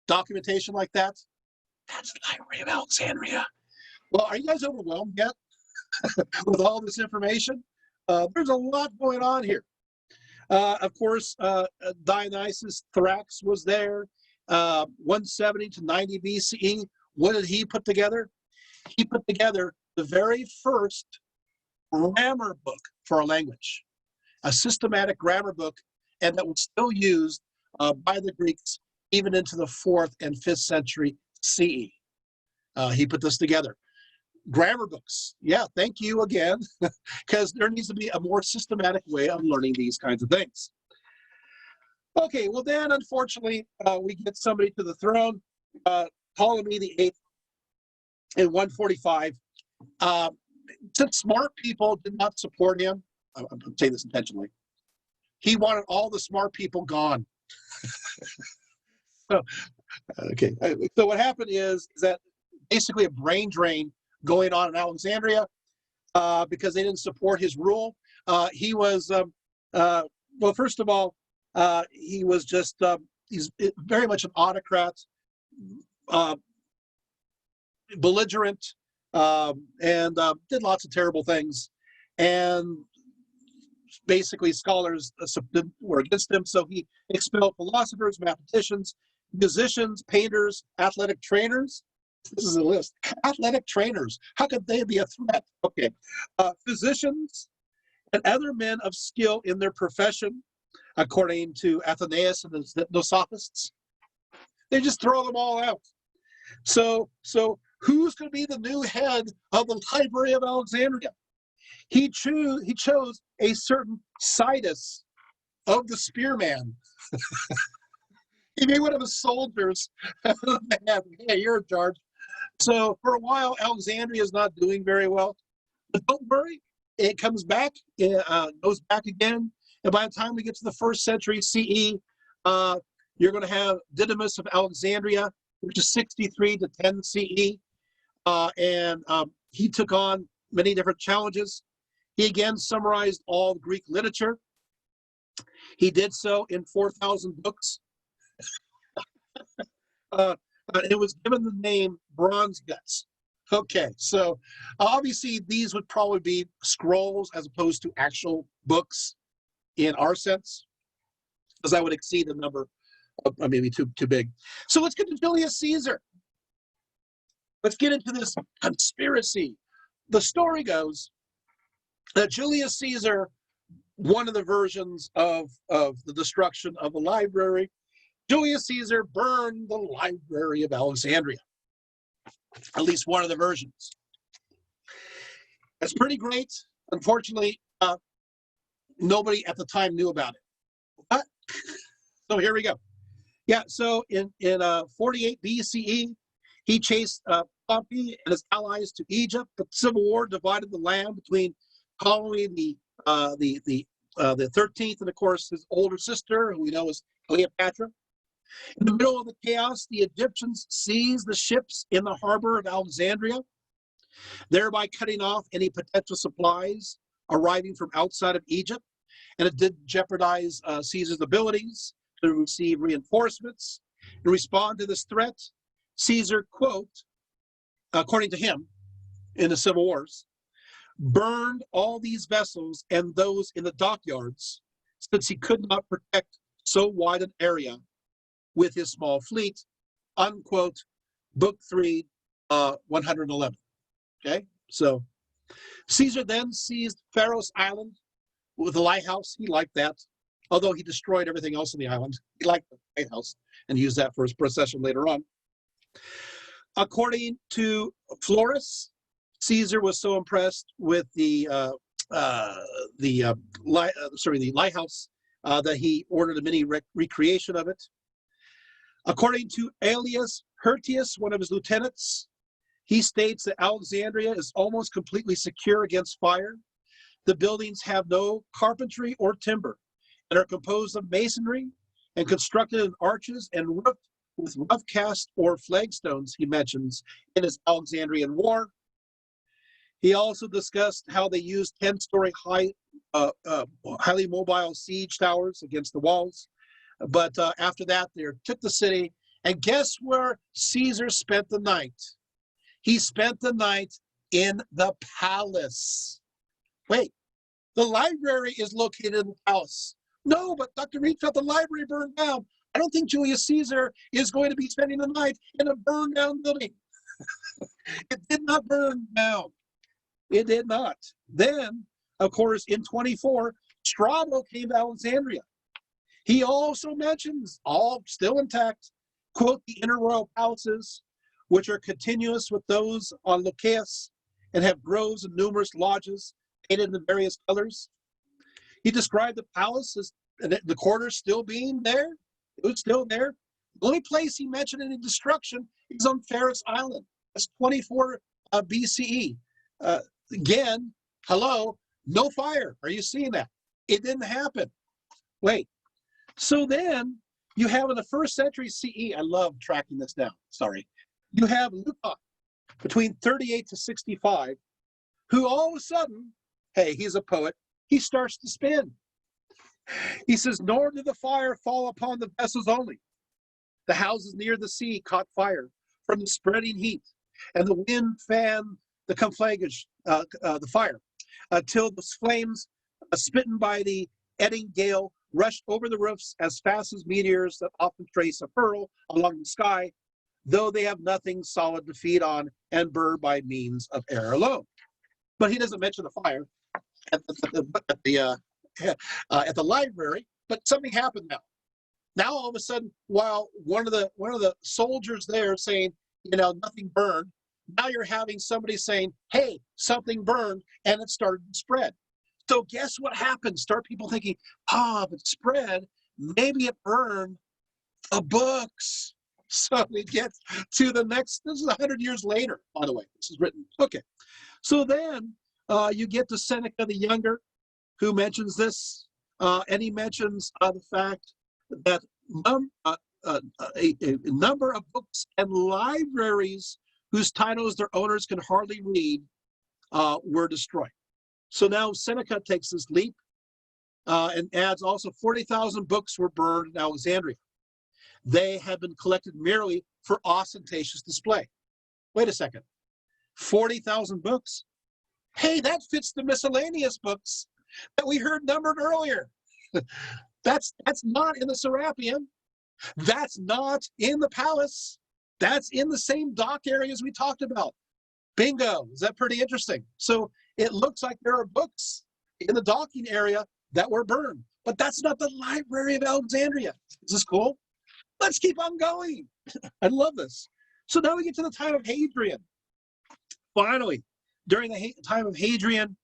documentation like that, that's the Library of Alexandria. Well, are you guys overwhelmed yet with all this information? There's a lot going on here. Of course, Dionysius Thrax was there, 170 to 90 BCE. What did he put together? He put together the very first grammar book for a language, a systematic grammar book, and that was still used by the Greeks even into the 4th and 5th century CE. He put this together. Grammar books. Yeah, thank you again, because there needs to be a more systematic way of learning these kinds of things. Okay, well then, unfortunately, we get somebody to the throne, Ptolemy the Eighth, in 145. Since smart people did not support him, I'm saying this intentionally, he wanted all the smart people gone. Okay, so what happened is that basically a brain drain going on in Alexandria because they didn't support his rule. He was, well, first of all, he was just, he's very much an autocrat, belligerent, and did lots of terrible things. And basically scholars were against him, so he expelled philosophers, mathematicians, musicians, painters, athletic trainers. This is a list. Athletic trainers. How could they be a threat? Okay. Physicians and other men of skill in their profession, according to Athenaeus and the Sophists. They just throw them all out. So who's going to be the new head of the Library of Alexandria? He chose a certain Sidus of the spearman. He made one of his soldiers. Hey, you're in charge. So for a while, Alexandria is not doing very well. But don't worry, it comes back, it goes back again. And by the time we get to the 1st century CE, you're going to have Didymus of Alexandria, which is 63 to 10 CE. And he took on many different challenges. He again summarized all Greek literature. He did so in 4,000 books. It was given the name Bronze Guts. Okay, so obviously these would probably be scrolls as opposed to actual books in our sense, because that would exceed the number of maybe too big. So let's get to Julius Caesar. Let's get into this conspiracy. The story goes that Julius Caesar, one of the versions of the destruction of the library, Julius Caesar burned the Library of Alexandria. At least one of the versions. That's pretty great. Unfortunately, nobody at the time knew about it. But, so here we go. Yeah, so in 48 BCE, he chased Pompey and his allies to Egypt. The civil war divided the land between Ptolemy the 13th and, of course, his older sister, who we know as Cleopatra. In the middle of the chaos, the Egyptians seized the ships in the harbor of Alexandria, thereby cutting off any potential supplies arriving from outside of Egypt. And it did jeopardize Caesar's abilities to receive reinforcements. In response to this threat, Caesar, quote, according to him, in the civil wars, burned all these vessels and those in the dockyards, since he could not protect so wide an area with his small fleet, unquote, Book 3, 111. Okay, so Caesar then seized Pharos Island with the lighthouse. He liked that, although he destroyed everything else on the island. He liked the lighthouse and used that for his procession later on. According to Florus, Caesar was so impressed with the lighthouse that he ordered a mini recreation of it. According to Aelius Hirtius, one of his lieutenants, he states that Alexandria is almost completely secure against fire. The buildings have no carpentry or timber and are composed of masonry and constructed in arches and roofed with rough cast or flagstones, he mentions in his Alexandrian War. He also discussed how they used 10-story highly mobile siege towers against the walls. But after that, they took the city. And guess where Caesar spent the night? He spent the night in the palace. Wait, the library is located in the palace. No, but Dr. Reed felt the library burned down. I don't think Julius Caesar is going to be spending the night in a burned down building. It did not burn down. It did not. Then, of course, in 24, Strabo came to Alexandria. He also mentions, all still intact, quote, the inner royal palaces, which are continuous with those on Lycaeus and have groves and numerous lodges painted in various colors. He described the palace as the quarters still being there. It was still there. The only place he mentioned any destruction is on Pharos Island. That's 24 BCE. Again, hello, no fire. Are you seeing that? It didn't happen. Wait. So then you have in the 1st century CE, I love tracking this down, sorry. You have Lucan between 38 to 65, who all of a sudden, hey, he's a poet, he starts to spin. He says, nor did the fire fall upon the vessels only. The houses near the sea caught fire from the spreading heat, and the wind fanned the conflagration, the fire, till the flames, smitten by the eddying gale, rushed over the roofs as fast as meteors that often trace a furrow along the sky, though they have nothing solid to feed on and burn by means of air alone. But he doesn't mention the fire at the library. But something happened now. Now all of a sudden, while one of the soldiers there saying, you know, nothing burned, now you're having somebody saying, hey, something burned, and it started to spread. So guess what happened? Start people thinking, if it spread, maybe it burned the books. So we get to the next, this is 100 years later, by the way, this is written. Okay, so then you get to Seneca the Younger, who mentions this, and he mentions the fact that a number of books and libraries whose titles their owners can hardly read were destroyed. So now Seneca takes this leap and adds also 40,000 books were burned in Alexandria. They had been collected merely for ostentatious display. Wait a second, 40,000 books? Hey, that fits the miscellaneous books that we heard numbered earlier. That's not in the Serapeum. That's not in the palace. That's in the same dock areas we talked about. Bingo. Is that pretty interesting? So it looks like there are books in the docking area that were burned, but that's not the Library of Alexandria. Is this cool? Let's keep on going. I love this. So now we get to the time of Hadrian. Finally, during the time of Hadrian,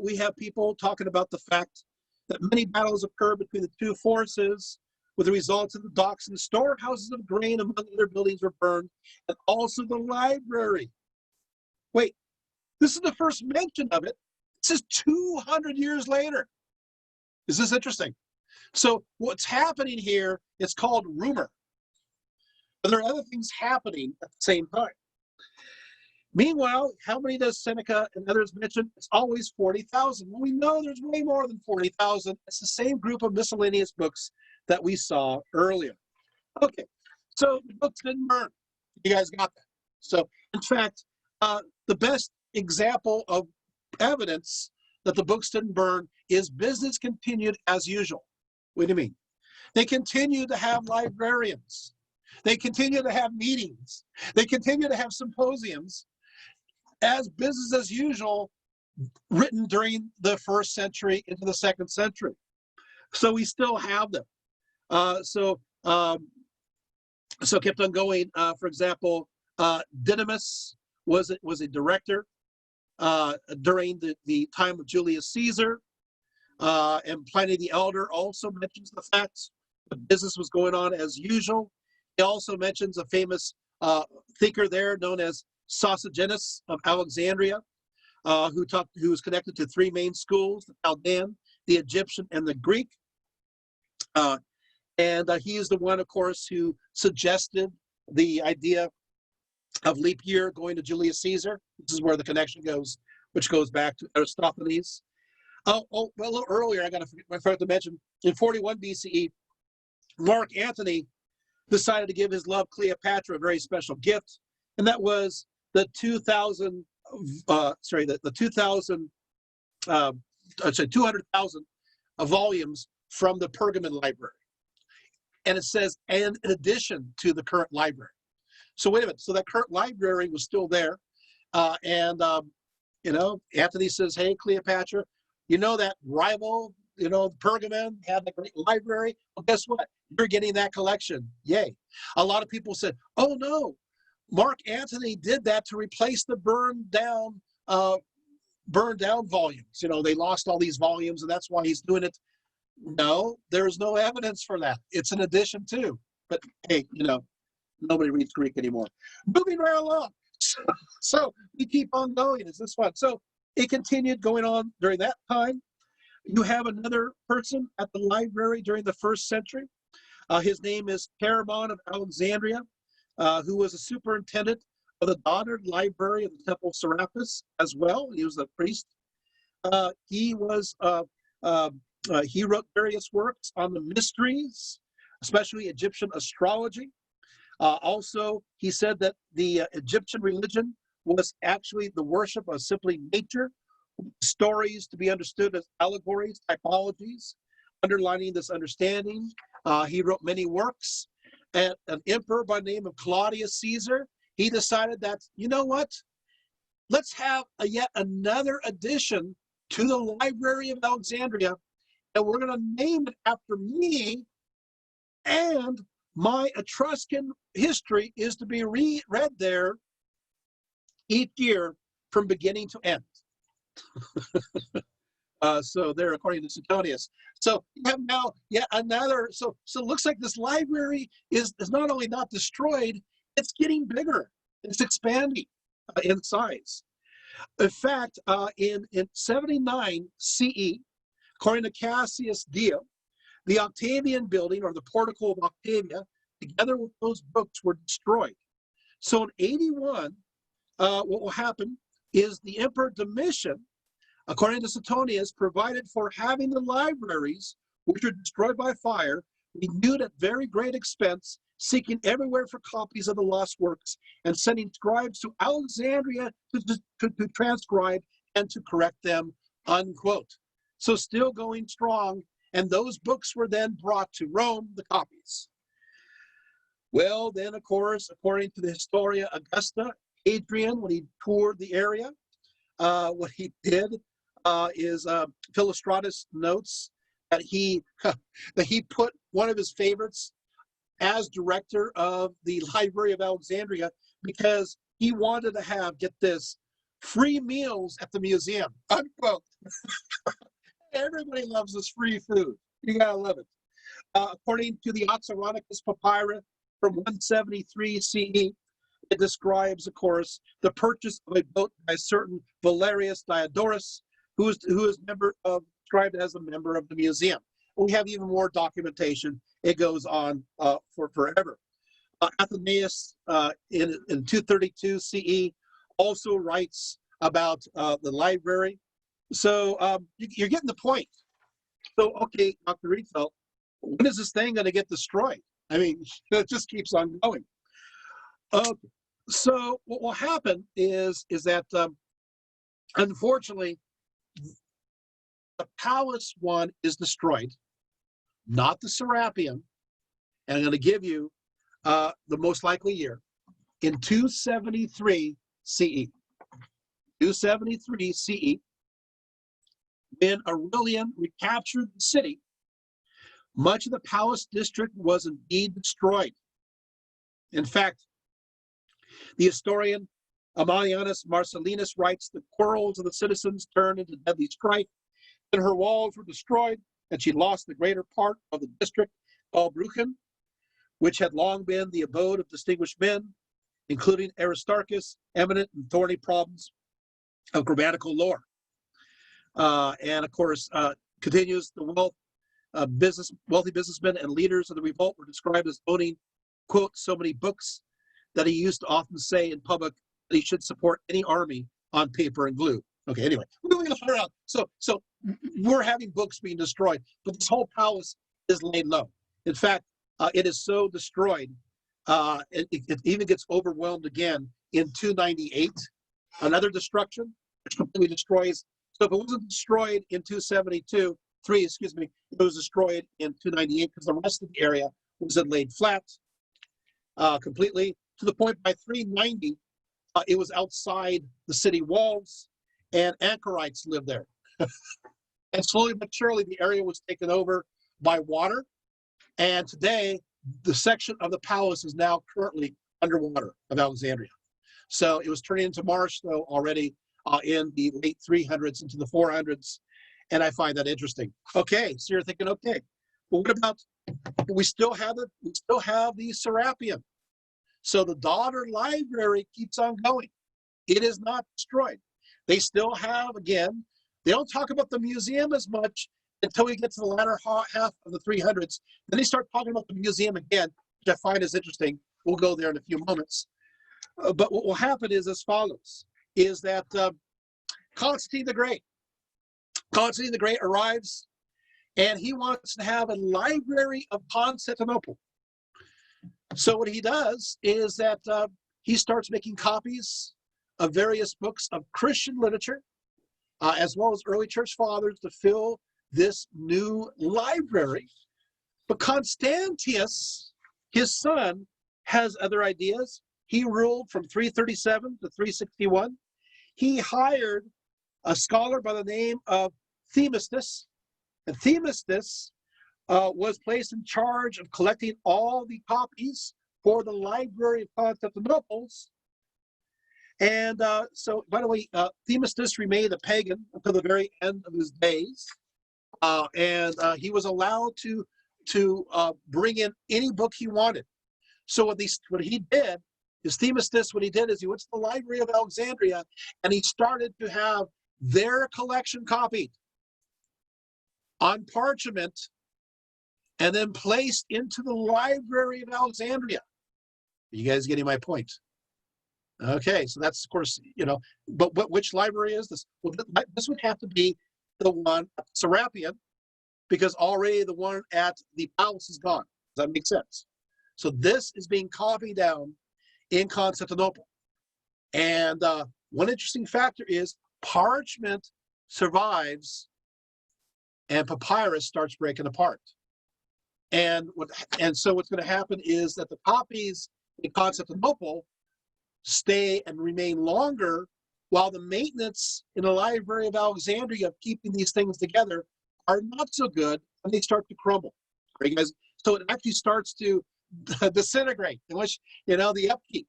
we have people talking about the fact that many battles occurred between the two forces, with the results of the docks and the storehouses of grain among other buildings were burned, and also the library. Wait, this is the first mention of it. This is 200 years later. Is this interesting? So what's happening here is called rumor. But there are other things happening at the same time. Meanwhile, how many does Seneca and others mention? It's always 40,000. Well, we know there's way more than 40,000. It's the same group of miscellaneous books that we saw earlier. Okay, so the books didn't burn. You guys got that? So, in fact, the best example of evidence that the books didn't burn is business continued as usual. What do you mean? They continue to have librarians. They continue to have meetings. They continue to have symposiums as business as usual, written during the 1st century into the 2nd century. So we still have them. So kept on going. For example, Didymus was a director during the time of Julius Caesar, and Pliny the Elder also mentions the fact that business was going on as usual. He also mentions a famous thinker there known as Septuagint of Alexandria, who was connected to 3 main schools: the Chaldean, the Egyptian, and the Greek. And he is the one, of course, who suggested the idea of leap year going to Julius Caesar. This is where the connection goes, which goes back to Aristophanes. Well, a little earlier, I forgot to mention, in 41 BCE, Mark Antony decided to give his love Cleopatra a very special gift, and that was the 200,000 volumes from the Pergamon library. And it says, and in addition to the current library. So wait a minute, so that current library was still there. Anthony says, hey, Cleopatra, you know that rival, Pergamon had the great library? Well, guess what? You're getting that collection. Yay. A lot of people said, oh no, Mark Antony did that to replace the burned down volumes. They lost all these volumes, and that's why he's doing it. No, there's no evidence for that. It's an addition too. But hey, nobody reads Greek anymore. Moving right along. So we keep on going. Is this fun? So it continued going on during that time. You have another person at the library during the 1st century. His name is Ptolemy of Alexandria, who was a superintendent of the Goddard Library of the Temple of Serapis as well. He was a priest. He wrote various works on the mysteries, especially Egyptian astrology. Also, he said that the Egyptian religion was actually the worship of simply nature, stories to be understood as allegories, typologies. Underlining this understanding, he wrote many works. And an emperor by the name of Claudius Caesar, he decided that, you know what? Let's have yet another addition to the Library of Alexandria, and we're going to name it after me, and my Etruscan history is to be read there each year from beginning to end. So there, according to Suetonius. So you have now yet another, so it looks like this library is not only not destroyed, it's getting bigger. It's expanding in size. In fact, in 79 CE, according to Cassius Dio, the Octavian building, or the portico of Octavia, together with those books, were destroyed. So in 81, what will happen is the Emperor Domitian, according to Suetonius, provided for having the libraries, which are destroyed by fire, renewed at very great expense, seeking everywhere for copies of the lost works, and sending scribes to Alexandria to transcribe and to correct them, unquote. So still going strong, and those books were then brought to Rome, the copies. Well, then, of course, according to the Historia Augusta, Hadrian, when he toured the area, what he did is Philostratus notes that he put one of his favorites as director of the Library of Alexandria because he wanted to have, get this, free meals at the museum, unquote. Everybody loves this free food. You gotta love it. According to the Oxyrhynchus Papyrus from 173 CE, it describes, of course, the purchase of a boat by a certain Valerius Diodorus, who is described as a member of the museum. We have even more documentation. It goes on for forever. Athenæus in 232 CE also writes about the library. So you're getting the point. So, okay, Dr. Rietveld, when is this thing going to get destroyed? I mean, it just keeps on going. Okay. So what will happen is that, unfortunately, the palace one is destroyed, not the Serapeum. And I'm going to give you the most likely year in 273 CE. 273 CE, when Aurelian recaptured the city, much of the palace district was indeed destroyed. In fact, the historian Amalianus Marcellinus writes the quarrels of the citizens turned into deadly strife, and her walls were destroyed, and she lost the greater part of the district called Bruchen, which had long been the abode of distinguished men, including Aristarchus, eminent in thorny problems of grammatical lore. And of course, continues the wealthy businessmen and leaders of the revolt were described as owning, quote, so many books that he used to often say in public that he should support any army on paper and glue. Okay, anyway, moving on around. So we're having books being destroyed, but this whole palace is laid low. In fact, it is so destroyed, it even gets overwhelmed again in 298. Another destruction, which completely destroys. So if it wasn't destroyed in 272, it was destroyed in 298 because the rest of the area was laid flat completely, to the point by 390, it was outside the city walls, and anchorites lived there. And slowly but surely, the area was taken over by water, and today, the section of the palace is now currently underwater of Alexandria. So it was turning into marsh, though, already in the late 300s into the 400s, and I find that interesting. Okay, so you're thinking, okay, well, what about, we still have the Serapeum. So the daughter library keeps on going. It is not destroyed. They still have, again, they don't talk about the museum as much until we get to the latter half of the 300s. Then they start talking about the museum again, which I find is interesting. We'll go there in a few moments. But what will happen is as follows, is that Constantine the Great arrives, and he wants to have a library of Constantinople. So what he does is that he starts making copies of various books of Christian literature, as well as early church fathers, to fill this new library. But Constantius, his son, has other ideas. He ruled from 337 to 361. He hired a scholar by the name of Themistus, and Themistus was placed in charge of collecting all the copies for the Library of Constantinople. And so, by the way, Themistus remained a pagan until the very end of his days, and he was allowed to bring in any book he wanted. So what he did is he went to the Library of Alexandria, and he started to have their collection copied on parchment and then placed into the Library of Alexandria. Are you guys getting my point? Okay, so that's, of course, but which library is this? Well, this would have to be the one at Serapeum, because already the one at the palace is gone. Does that make sense? So this is being copied down in Constantinople. And one interesting factor is parchment survives and papyrus starts breaking apart. And so what's going to happen is that the copies in Constantinople stay and remain longer, while the maintenance in the Library of Alexandria of keeping these things together are not so good, and they start to crumble. Right, guys? So it actually starts to disintegrate, in which, the upkeep.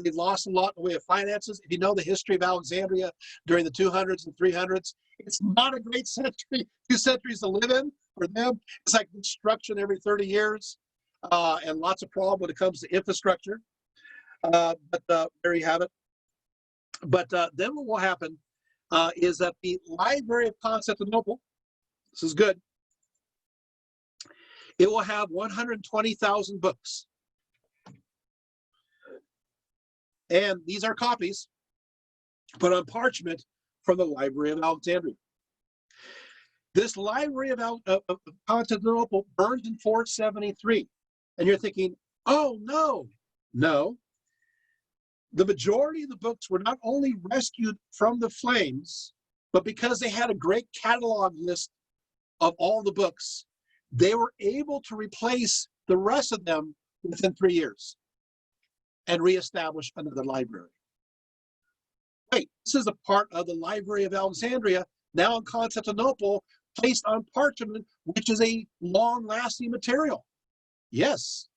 They've lost a lot in the way of finances. If you know the history of Alexandria during the 200s and 300s, it's not a great century, 2 centuries to live in for them. It's like construction every 30 years and lots of problem when it comes to infrastructure. But there you have it. But then what will happen is that the Library of Constantinople, this is good, it will have 120,000 books. And these are copies, but on parchment from the Library of Alexandria. This Library of Constantinople burned in 473. And you're thinking, oh, no. No. The majority of the books were not only rescued from the flames, but because they had a great catalog list of all the books, they were able to replace the rest of them within 3 years and reestablish another library. Wait, this is a part of the Library of Alexandria, now in Constantinople, placed on parchment, which is a long-lasting material. Yes,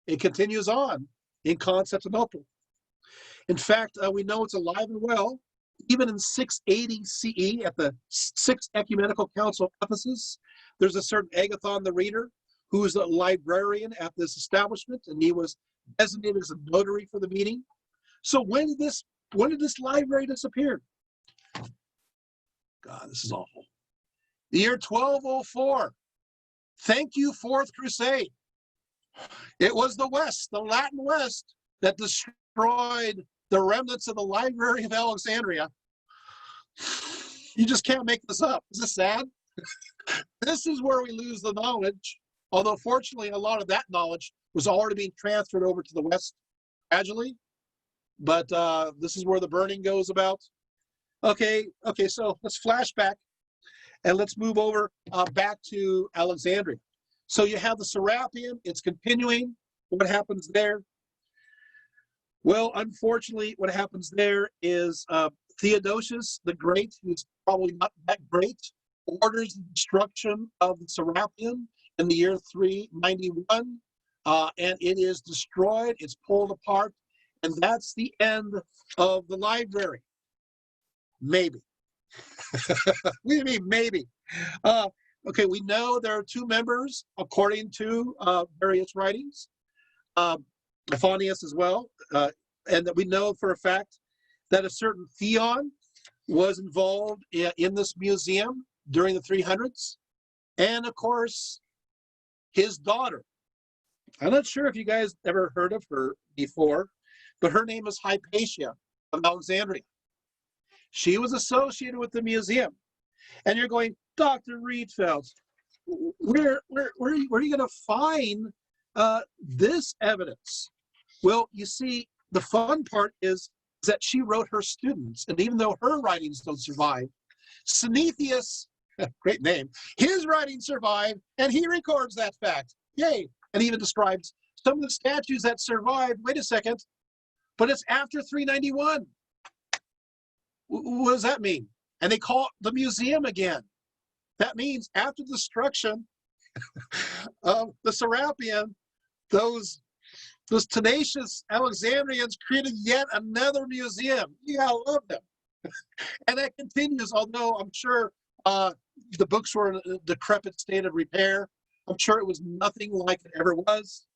it continues on in Constantinople. In fact, we know it's alive and well. Even in 680 CE, at the Sixth Ecumenical Council of Ephesus, there's a certain Agathon the Reader, who was a librarian at this establishment, and he was designated as a notary for the meeting. So when did this library disappear? God, this is awful. The year 1204. Thank you, Fourth Crusade. It was the West, the Latin West, that destroyed the remnants of the Library of Alexandria. You just can't make this up. Is this sad? This is where we lose the knowledge, although fortunately a lot of that knowledge was already being transferred over to the West gradually. But this is where the burning goes about. Okay, so let's flash back and let's move over back to Alexandria. So you have the Serapeum, it's continuing. What happens there? Well, unfortunately, what happens there is Theodosius the Great, who's probably not that great, orders the destruction of the Serapeum in the year 391, and it is destroyed, it's pulled apart, and that's the end of the library. Maybe. What do you mean, maybe? Okay, we know there are two members, according to various writings, Ephonius as well, and that we know for a fact that a certain Theon was involved in this museum during the 300s, and of course, his daughter. I'm not sure if you guys ever heard of her before, but her name is Hypatia of Alexandria. She was associated with the museum. And you're going, Dr. Riedfeld, where are you going to find this evidence? Well, you see, the fun part is that she wrote her students, and even though her writings don't survive, Synesius, great name, his writings survive, and he records that fact. Yay! And even describes some of the statues that survived. Wait a second, but it's after 391. What does that mean? And they call it the museum again. That means after the destruction of the Serapeum, those tenacious Alexandrians created yet another museum. You gotta love them. And that continues, although I'm sure the books were in a decrepit state of repair. I'm sure it was nothing like it ever was.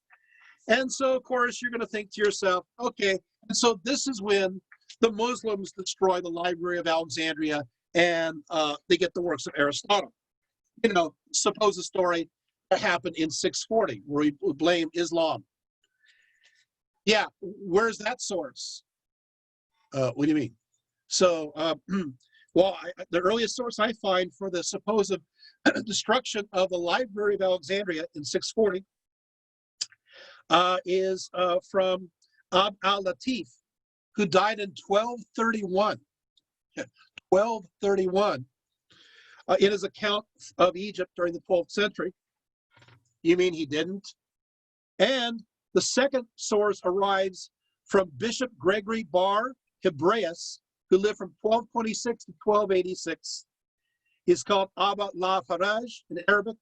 And so, of course, you're going to think to yourself, okay, and so this is when the Muslims destroy the Library of Alexandria and they get the works of Aristotle. You know, suppose a story that happened in 640 where we blame Islam. Yeah, where's that source? What do you mean? So, well, the earliest source I find for the supposed destruction of the Library of Alexandria in 640 is from Abd al-Latif, who died in 1231. 1231. In his account of Egypt during the 12th century. You mean he didn't? And the second source arrives from Bishop Gregory Bar Hebraeus, who lived from 1226 to 1286. He's called Abba la Faraj in Arabic.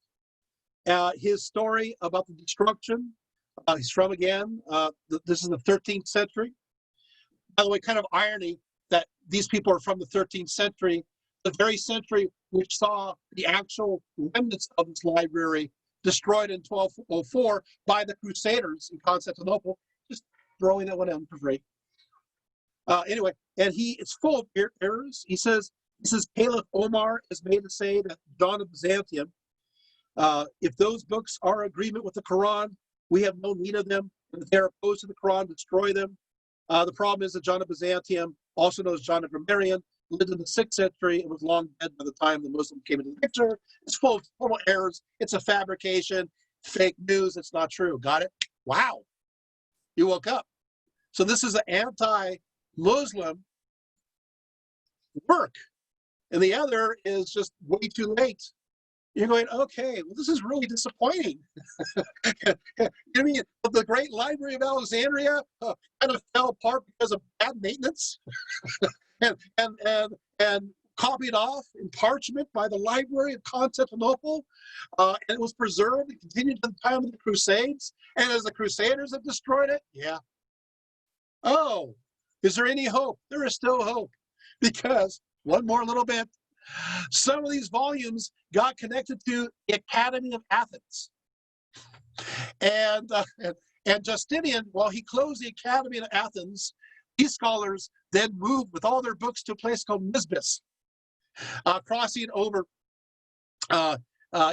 His story about the destruction, he's from again, this is the 13th century. By the way, kind of irony that these people are from the 13th century, the very century which saw the actual remnants of this library destroyed in 1204 by the Crusaders in Constantinople, just throwing that one in for free. Anyway, and it's full of errors. He says Caliph Omar is made to say that John of Byzantium, if those books are in agreement with the Quran, we have no need of them. And if they're opposed to the Quran, destroy them. The problem is that John of Byzantium, also known as John of Grammarian, lived in the 6th century and was long dead by the time the Muslim came into the picture. It's full of total errors. It's a fabrication, fake news. It's not true. Got it? Wow. You woke up. So this is an anti-Muslim work. And the other is just way too late. You're going, okay, well, this is really disappointing. You mean the great Library of Alexandria kind of fell apart because of bad maintenance and copied off in parchment by the Library of Constantinople, and it was preserved and continued to the time of the Crusades. And as the Crusaders have destroyed it, yeah. Oh, is there any hope? There is still hope, because one more little bit. Some of these volumes got connected to the Academy of Athens. And Justinian, while he closed the Academy of Athens, these scholars then moved with all their books to a place called Nisbis, crossing over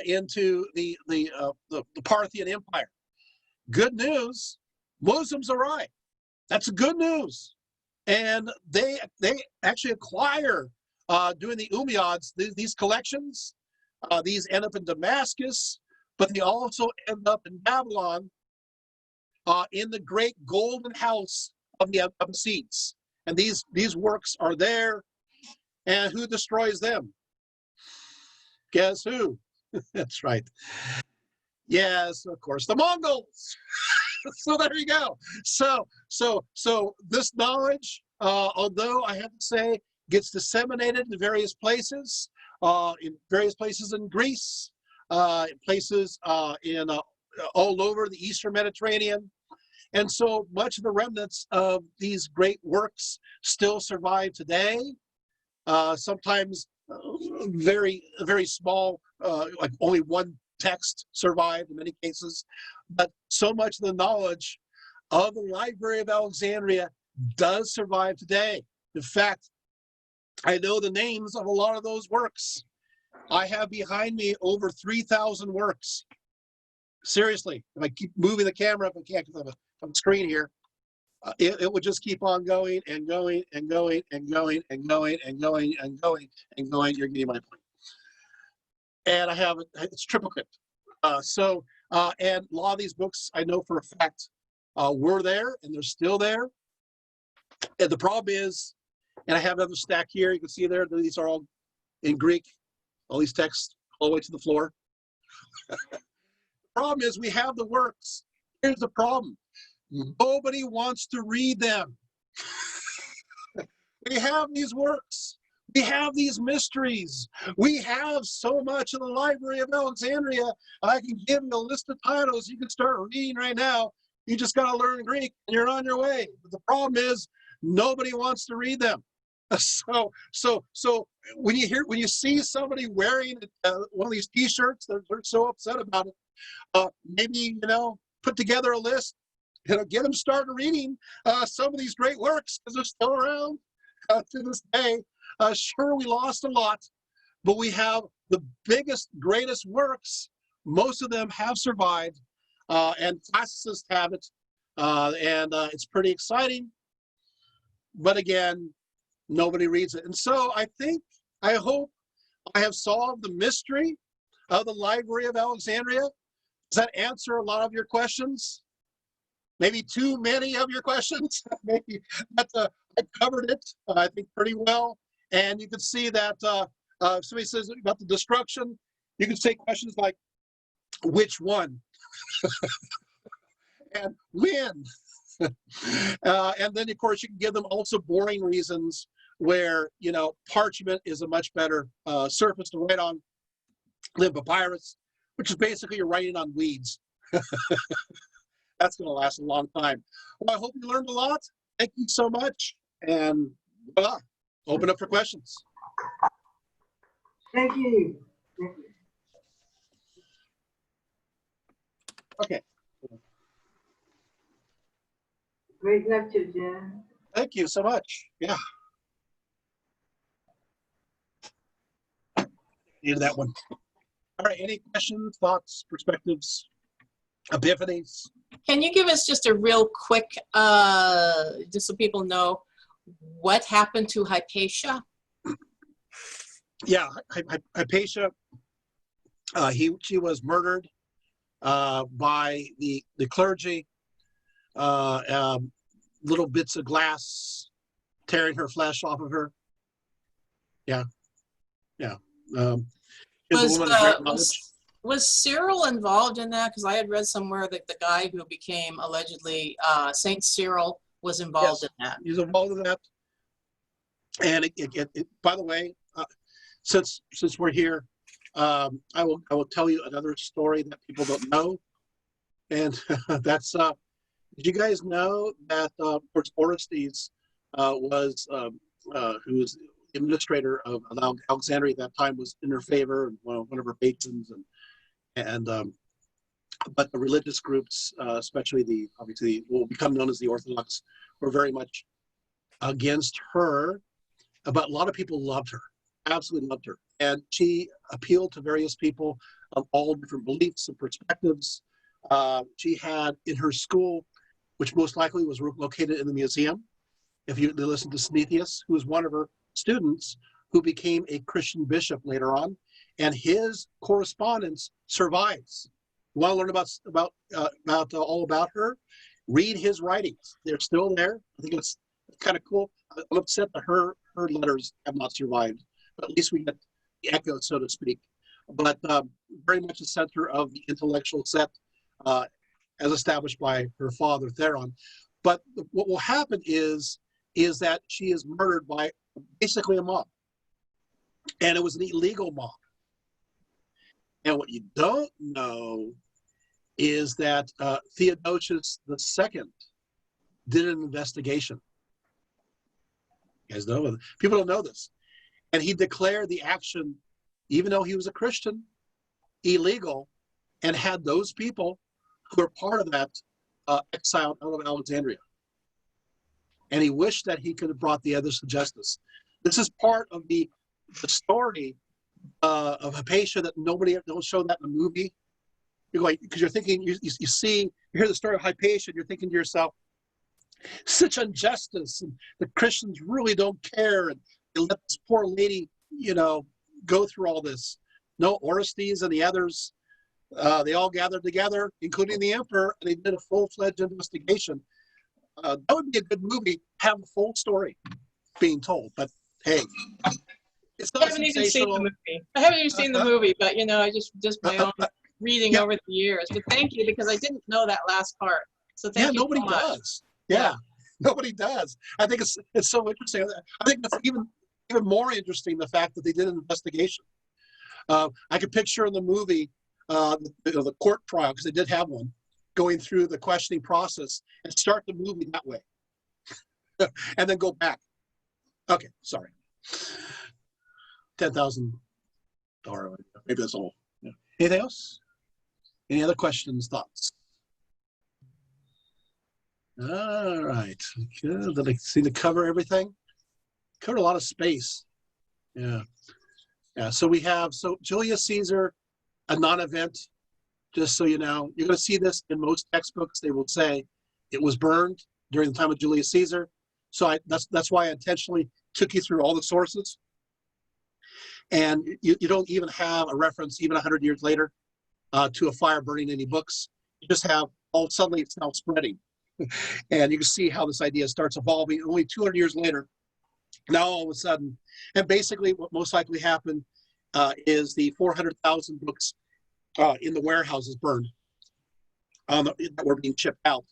into the Parthian Empire. Good news, Muslims arrive. That's good news. And they actually acquire, during the Umayyads, these collections. These end up in Damascus, but they also end up in Babylon, in the great golden house of the Abbasids. And these works are there. And who destroys them? Guess who? That's right. Yes, of course, the Mongols. So there you go. So this knowledge, although I have to say, gets disseminated in various places in Greece, places in all over the Eastern Mediterranean. And so much of the remnants of these great works still survive today. Sometimes very, very small, like only one text survived in many cases. But so much of the knowledge of the Library of Alexandria does survive today. In fact, I know the names of a lot of those works. I have behind me over 3,000 works. Seriously, if I keep moving the camera up, I can't get on the screen here. It would just keep on going and going and going and going and going and going and going and going. You're getting my point. And I have it's triplicate. And a lot of these books I know for a fact were there, and they're still there. And the problem is, and I have another stack here. You can see there, these are all in Greek, all these texts all the way to the floor. The problem is we have the works. Here's the problem. Nobody wants to read them. We have these works. We have these mysteries. We have so much of the Library of Alexandria. I can give you a list of titles you can start reading right now. You just got to learn Greek and you're on your way. But the problem is nobody wants to read them. So when you see somebody wearing one of these T-shirts, they're so upset about it. Maybe put together a list, get them started reading some of these great works because they're still around to this day. Sure, we lost a lot, but we have the biggest, greatest works. Most of them have survived, and classicists have it, and it's pretty exciting. But again, nobody reads it. And so I hope I have solved the mystery of the Library of Alexandria. Does that answer a lot of your questions? Maybe too many of your questions? Maybe I covered it, I think, pretty well. And you can see that if somebody says about the destruction, you can say questions like, which one? And when? And then, of course, you can give them also boring reasons where, parchment is a much better surface to write on than papyrus, which is basically you're writing on weeds. That's going to last a long time. Well, I hope you learned a lot. Thank you so much. And voila, open up for questions. Thank you. Okay. Great lecture, Jen. Thank you so much. Yeah. Needed that one. All right. Any questions, thoughts, perspectives, epiphanies? Can you give us just a real quick, just so people know, what happened to Hypatia? Yeah, Hypatia, she was murdered by the clergy. Little bits of glass tearing her flesh off of her. Yeah, yeah. Is a woman of great knowledge. Was Cyril involved in that? Because I had read somewhere that the guy who became allegedly Saint Cyril was involved in that. He's involved in that. And by the way, since we're here, I will tell you another story that people don't know, and that's did you guys know that of course Orestes was who was the administrator of Alexandria at that time, was in her favor and one of her patrons, and but the religious groups, especially obviously what will become known as the Orthodox, were very much against her. But a lot of people loved her, absolutely loved her. And she appealed to various people of all different beliefs and perspectives. She had in her school, which most likely was located in the museum, if you listen to Snetheus, who was one of her students, who became a Christian bishop later on, and his correspondence survives. You want to learn about all about her? Read his writings; they're still there. I think it's kind of cool. I'm upset that her letters have not survived, but at least we get the echo, so to speak. But very much the center of the intellectual set, as established by her father Theron. But what will happen is that she is murdered by basically a mob, and it was an illegal mob. And what you don't know is that Theodosius II did an investigation. You guys know? People don't know this. And he declared the action, even though he was a Christian, illegal, and had those people who were part of that exiled out of Alexandria. And he wished that he could have brought the others to justice. This is part of the story of Hypatia that nobody don't show that in the movie. You're like, because you're thinking, you hear the story of Hypatia, and you're thinking to yourself, such injustice, and the Christians really don't care, and they let this poor lady, go through all this. No, Orestes and the others, they all gathered together, including the emperor, and they did a full-fledged investigation. That would be a good movie, have the full story being told. But hey, it's not I haven't even seen the movie. I haven't even seen the movie, but I just my own reading over the years. But thank you, because I didn't know that last part. So thank you nobody so much. does. Yeah, nobody does. I think it's so interesting. I think it's even more interesting, the fact that they did an investigation. I could picture in the movie the court trial, because they did have one, going through the questioning process and start the movie that way, and then go back. Okay, sorry. $10,000. Maybe that's all. Yeah. Anything else? Any other questions, thoughts? All right. Good. Did I seem to cover everything? Covered a lot of space. Yeah. Yeah. So we have Julius Caesar, a non-event. Just so you know, you're going to see this in most textbooks. They will say it was burned during the time of Julius Caesar. So that's why I intentionally took you through all the sources. And you don't even have a reference, even 100 years later, to a fire burning any books. You just have, suddenly it's now spreading. And you can see how this idea starts evolving. Only 200 years later, now all of a sudden, and basically what most likely happened is the 400,000 books in the warehouses burned that were being shipped out.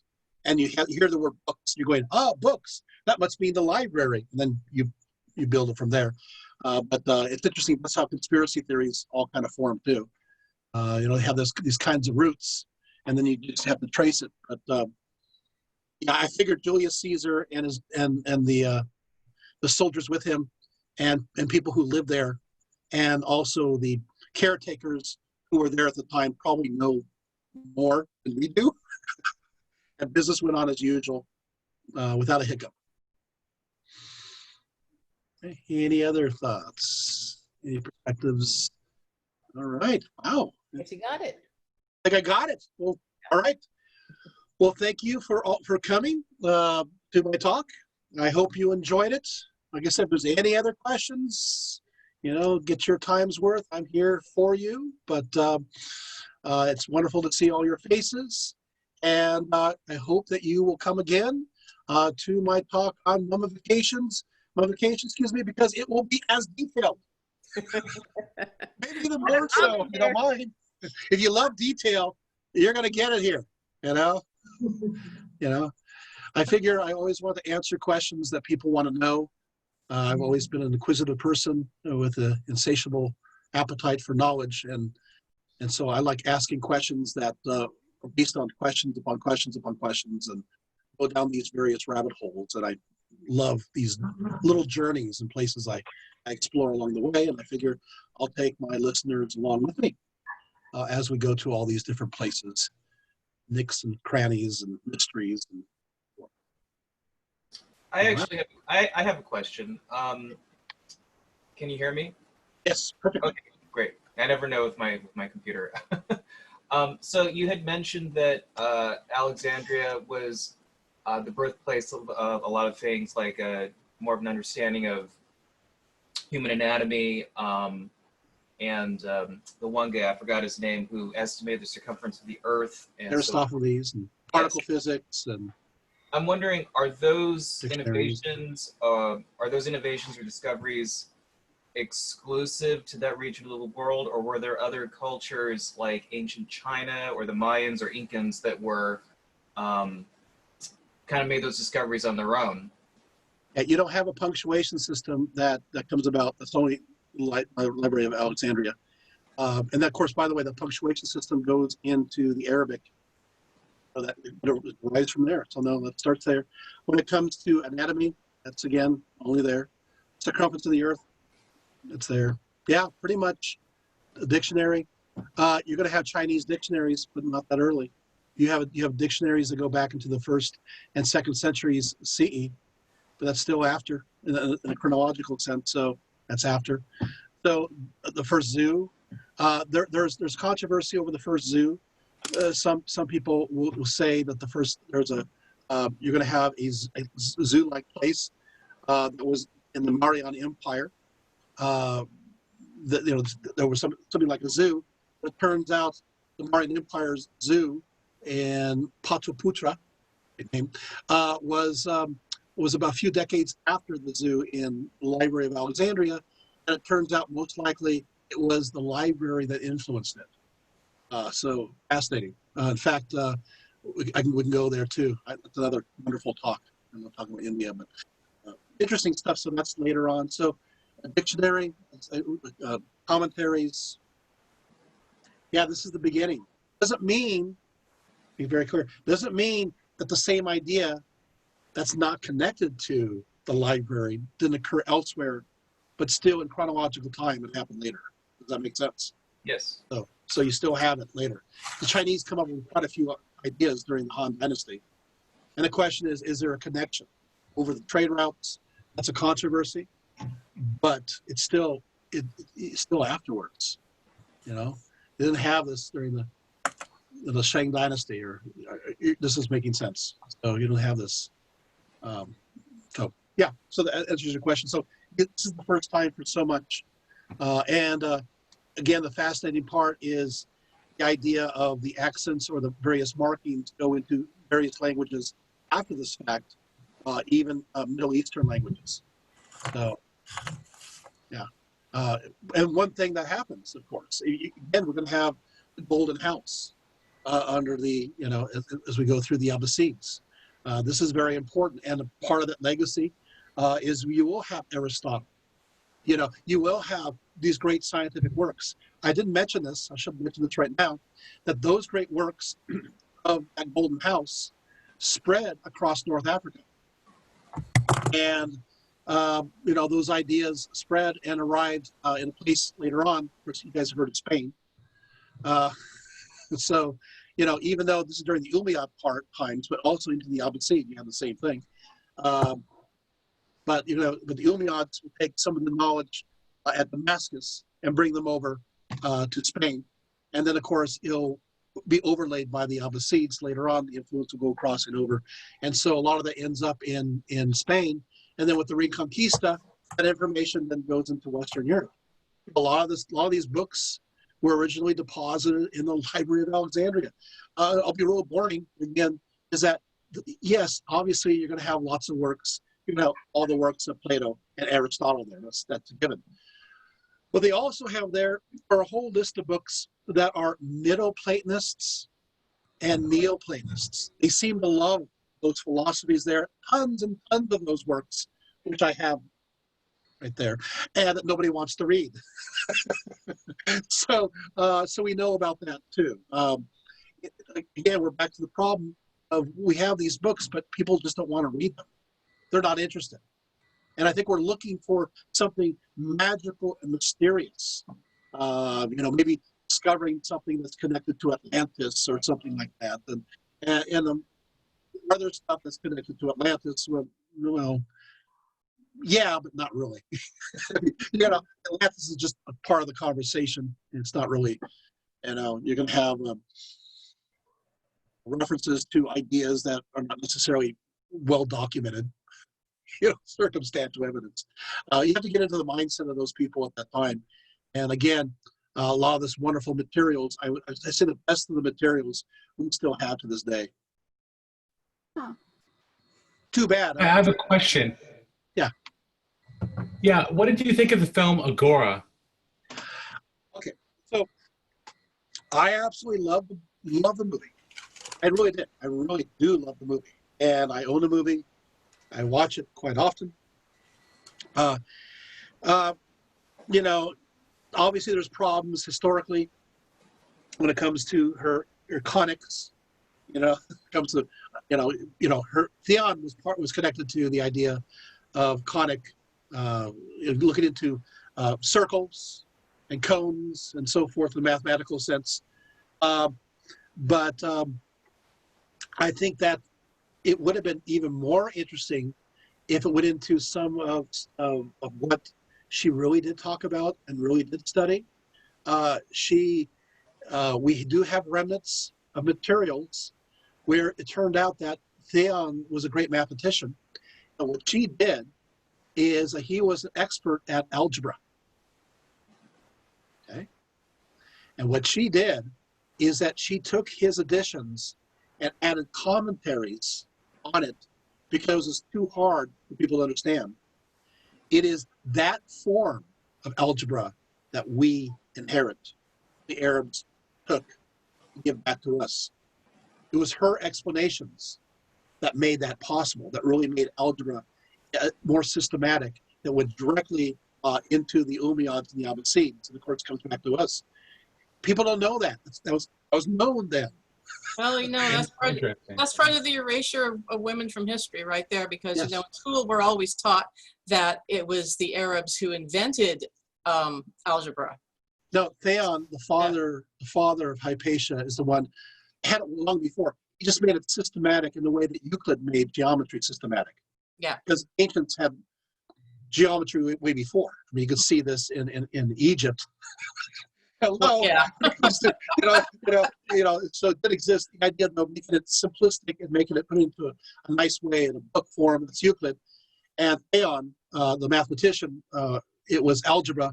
And you hear the word books. You're going, books. That must mean the library. And then you build it from there. But it's interesting. That's how conspiracy theories all kind of form too. They have these kinds of roots, and then you just have to trace it. But I figured Julius Caesar and the soldiers with him, and people who lived there, and also the caretakers who were there at the time, probably know more than we do. And business went on as usual, without a hiccup. Any other thoughts? Any perspectives? All right. Wow. Yes, you got it. I think I got it. Well, all right. Well, thank you for coming to my talk. I hope you enjoyed it. Like I said, if there's any other questions, get your time's worth. I'm here for you. But it's wonderful to see all your faces. And I hope that you will come again to my talk on mummification, because it will be as detailed. Maybe even more so, if you don't mind. If you love detail, you're going to get it here, I figure I always want to answer questions that people want to know. I've always been an inquisitive person with an insatiable appetite for knowledge, and so I like asking questions that are based on questions upon questions upon questions, and go down these various rabbit holes. And I love these little journeys and places I explore along the way, and I figure I'll take my listeners along with me as we go to all these different places, nicks and crannies and mysteries. I have a question. Can you hear me? Yes, perfect. Okay, great. I never know with my computer. So you had mentioned that Alexandria was the birthplace of a lot of things, like more of an understanding of human anatomy, and the one guy, I forgot his name, who estimated the circumference of the Earth. And Aristophanes and particle physics. And I'm wondering, are those innovations or discoveries exclusive to that region of the world, or were there other cultures like ancient China or the Mayans or Incans that were kind of made those discoveries on their own? Yeah, you don't have a punctuation system that comes about. That's only Library of Alexandria. And that, of course, by the way, the punctuation system goes into the Arabic. So that it rises from there. So no, that starts there. When it comes to anatomy, that's again only there. Circumference of the Earth, it's there. Yeah, pretty much. A dictionary. You're going to have Chinese dictionaries, but not that early. You have dictionaries that go back into the 1st and 2nd centuries CE, but that's still after in a chronological sense. So that's after. So the first zoo. There's controversy over the first zoo. Some people will say that you're going to have a zoo-like place that was in the Mauryan Empire. There was something like a zoo. But it turns out the Mauryan Empire's zoo in Pataliputra was about a few decades after the zoo in the Library of Alexandria, and it turns out most likely it was the library that influenced it. So fascinating. In fact, we can go there too. That's another wonderful talk. I'm not talking about India, but interesting stuff. So that's later on. So a dictionary, commentaries. Yeah, this is the beginning. Doesn't mean, be very clear, doesn't mean that the same idea that's not connected to the library didn't occur elsewhere, but still in chronological time it happened later. Does that make sense? Yes. So you still have it later. The Chinese come up with quite a few ideas during the Han Dynasty. And the question is there a connection over the trade routes? That's a controversy, but it's still afterwards. They didn't have this during the Shang Dynasty, or this is making sense. So you don't have this. So that answers your question. So this is the first time for so much. Again, the fascinating part is the idea of the accents or the various markings go into various languages after this fact, even Middle Eastern languages. So, yeah. And one thing that happens, of course, again, we're going to have the Golden House under the, as we go through the Abbasids. This is very important. And a part of that legacy is you will have Aristotle. You will have these great scientific works. I didn't mention this, I should mention this right now, that those great works of that Golden House spread across North Africa. And, those ideas spread and arrived in a place later on. Of course, you guys have heard of Spain. So, even though this is during the Umayyad times, but also into the Abbasid, you have the same thing. But the Umayyads will take some of the knowledge at Damascus and bring them over to Spain. And then, of course, it'll be overlaid by the Abbasids later on. The influence will go crossing over. And so a lot of that ends up in Spain. And then with the Reconquista, that information then goes into Western Europe. A lot of these books were originally deposited in the Library of Alexandria. I'll be real boring again, is that, yes, obviously you're going to have lots of works. You're going to have all the works of Plato and Aristotle there. That's a given. But they also have there are a whole list of books that are Middle-Platonists and Neoplatonists. They seem to love those philosophies there. Tons and tons of those works, which I have right there, and that nobody wants to read. So we know about that too. Again, we're back to the problem of we have these books, but people just don't want to read them. They're not interested. And I think we're looking for something magical and mysterious. Maybe discovering something that's connected to Atlantis or something like that. And other stuff that's connected to Atlantis, well, yeah, but not really. Atlantis is just a part of the conversation. It's not really, you're going to have references to ideas that are not necessarily well documented, circumstantial evidence. You have to get into the mindset of those people at that time. And again, a lot of this wonderful materials, I say the best of the materials we still have to this day. Huh. Too bad. I have a question. Yeah. Yeah, what did you think of the film Agora? Okay, so I absolutely love the movie. I really did. I really do love the movie, and I own the movie. I watch it quite often. Obviously there's problems historically when it comes to her conics. Comes to, her Theon was connected to the idea of conic, looking into circles and cones and so forth in a mathematical sense. But I think that it would have been even more interesting if it went into some of what she really did talk about and really did study. We do have remnants of materials where it turned out that Theon was a great mathematician. And what she did is he was an expert at algebra. Okay? And what she did is that she took his additions and added commentaries on it because it's too hard for people to understand. It is that form of algebra that we inherit. The Arabs took and give back to us. It was her explanations that made that possible, that really made algebra more systematic, that went directly into the Umayyads and the Abbasids, and of course comes back to us. People don't know that. That was known then. Well, that's part of the erasure of women from history right there, because, Yes. in school we're always taught that it was the Arabs who invented algebra. No, Theon, the father of Hypatia, is the one, had it long before. He just made it systematic in the way that Euclid made geometry systematic. Yeah. Because ancients had geometry way before. I mean, you could see this in Egypt. Hello. Yeah. So it did exist. The idea of making it simplistic and making it put into a nice way in a book form. It's Euclid. And Theon, the mathematician, it was algebra.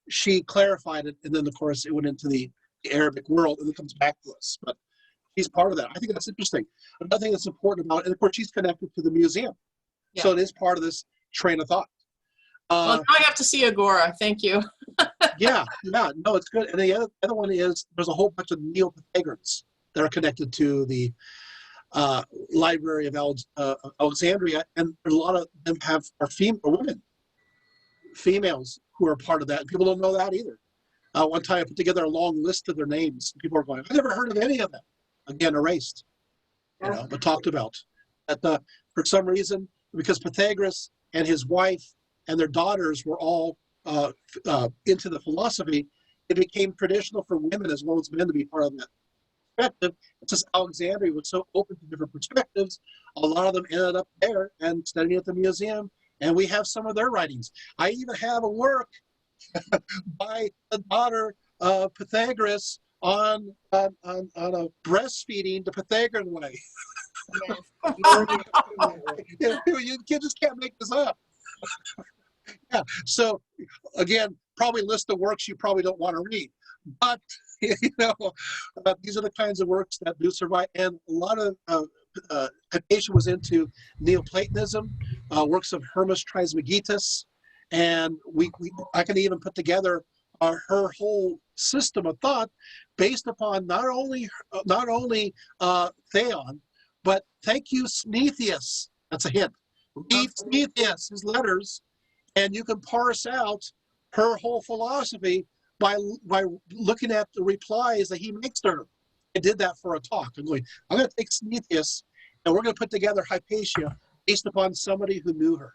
She clarified it, and then of course it went into the Arabic world, and it comes back to us. But she's part of that. I think that's interesting. Another thing that's important about it, and of course she's connected to the museum. Yeah. So it is part of this train of thought. Well, now I have to see Agora. Thank you. Yeah, no, it's good. And the other one is there's a whole bunch of Neo-Pythagoreans that are connected to the Library of Alexandria, and a lot of them are women, females who are part of that. And people don't know that either. One time I put together a long list of their names. People are going, I never heard of any of them. Again, erased, but talked about. For some reason, because Pythagoras and his wife and their daughters were all into the philosophy, it became traditional for women as well as men to be part of that perspective. Since Alexandria was so open to different perspectives, a lot of them ended up there and studying at the museum, and we have some of their writings. I even have a work by the daughter of Pythagoras on a breastfeeding the Pythagorean way. You just can't make this up. Yeah. So again, probably list of works you probably don't want to read, but these are the kinds of works that do survive. And a lot of Hypatia was into Neoplatonism, works of Hermes Trismegistus, and I can even put together her whole system of thought based upon not only Theon, but thank you, Snetheus. That's a hint. Read Snetheus, his letters, and you can parse out her whole philosophy by looking at the replies that he makes to her. I did that for a talk. I'm going to take Snetheus, and we're going to put together Hypatia based upon somebody who knew her.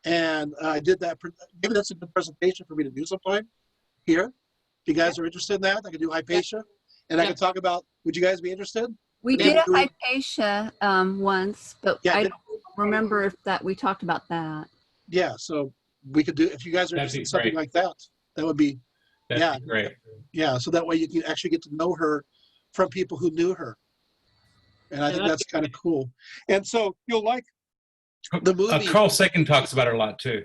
And I did that. Maybe that's a good presentation for me to do sometime here. If you guys are interested in that, I could do Hypatia, and I could talk about. Would you guys be interested? We did a Hypatia once, but I don't remember if we talked about that. Yeah, so we could do, if you guys are interested in something like that, that would be, That'd be great. Yeah, so that way you can actually get to know her from people who knew her. And I think that's kind of cool. And so you'll like the movie. Carl Sagan talks about her a lot too.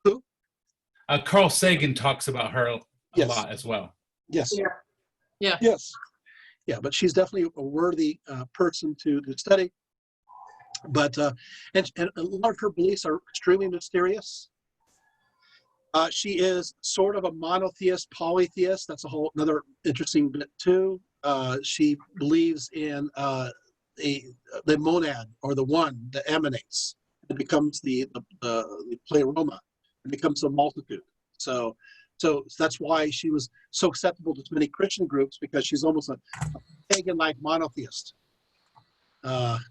Who? Carl Sagan talks about her a lot as well. Yes. Yeah. Yes. Yeah, but she's definitely a worthy person to study. But and a lot of her beliefs are extremely mysterious. She is sort of a monotheist, polytheist. That's another interesting bit too. She believes in the monad, or the one that emanates. It becomes the pleroma. It becomes a multitude. So that's why she was so acceptable to many Christian groups, because she's almost a pagan-like monotheist,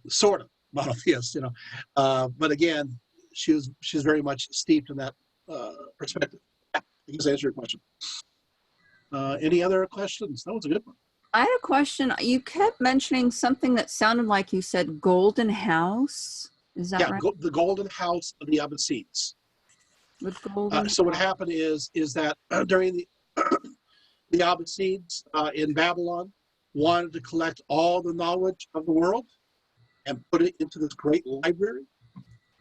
sort of monotheist, but again, she's very much steeped in that perspective. I guess I answered your question. Any other questions? That was a good one. I had a question. You kept mentioning something that sounded like you said Golden House. Is that right? The Golden House of the Abbassides. With golden. So what happened is that during the Abbasids in Babylon wanted to collect all the knowledge of the world and put it into this great library,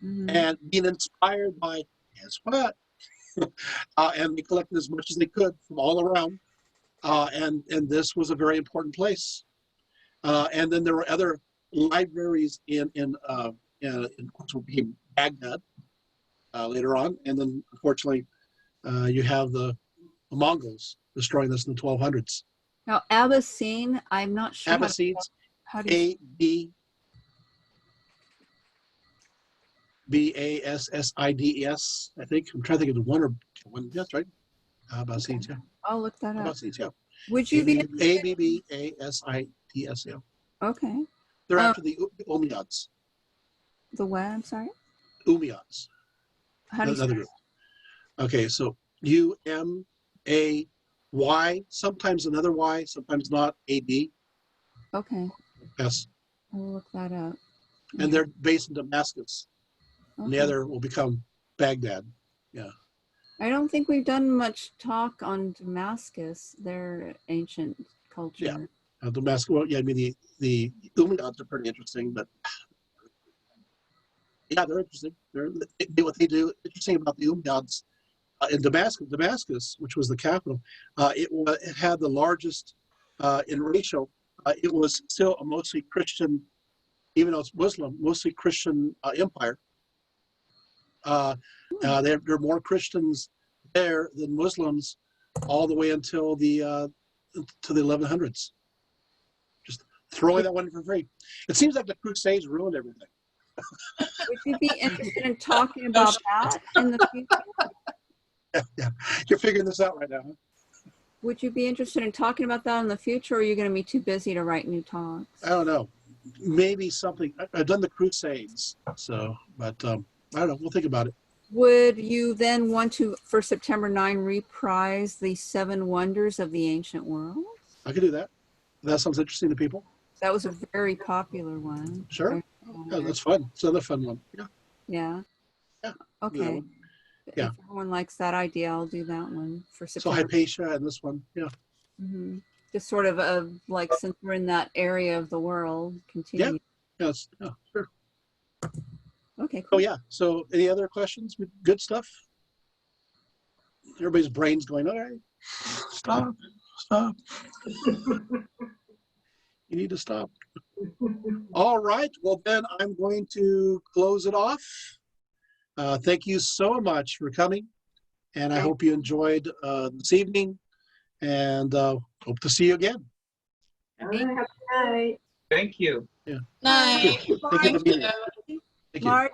and being inspired by, guess what? And they collected as much as they could from all around, and this was a very important place. And then there were other libraries in which became Baghdad later on, and then unfortunately you have the Mongols destroying this in the 1200s. Now Abbassine, I'm not sure. Abbasids, how do you Bassides, I think. I'm trying to think of the one. That's right. Abbasids, yeah. I'll look that up. Abbasids, yeah. Would you be Abbasids, yeah. Okay. They're after the Umayyads. The what? I'm sorry. Umayyads. How do you Another spell group. Okay, so Umay, sometimes another Y, sometimes not, AD. Okay. Yes. I'll look that up. And they're based in Damascus. Okay. And the other will become Baghdad. Yeah. I don't think we've done much talk on Damascus, their ancient culture. Yeah. Damascus, well, yeah, I mean, the Umayyads are pretty interesting, but yeah, they're interesting. What they do, interesting about the Umayyads in Damascus, which was the capital, it had the largest in ratio. It was still a mostly Christian, even though it's Muslim, mostly Christian empire. There are more Christians there than Muslims all the way until the 1100s. Just throwing that one for free. It seems like the Crusades ruined everything. Would you be interested in talking about that in the future? Yeah. You're figuring this out right now, huh? Would you be interested in talking about that in the future, or are you going to be too busy to write new talks? I don't know. Maybe something. I've done the Crusades, so, but I don't know. We'll think about it. Would you then want to, for September 9, reprise the 7 wonders of the ancient world? I could do that. That sounds interesting to people. That was a very popular one. Sure. Yeah, that's fun. It's another fun one. Yeah. Yeah. Yeah. Okay. Yeah. If everyone likes that idea, I'll do that one for So September. Hypatia and this one. Yeah. Just sort of like, since we're in that area of the world, continue. Yes. Yeah, sure. Okay, Oh, cool. yeah. So any other questions? Good stuff? Everybody's brain's going, all right, stop. You need to stop. All right. Well, then I'm going to close it off. Thank you so much for coming. And I Thank hope you enjoyed this evening, and hope to see you again. All right, have a good night. Thank you. Night. Thank you for Thank being you. here. Thank you. March.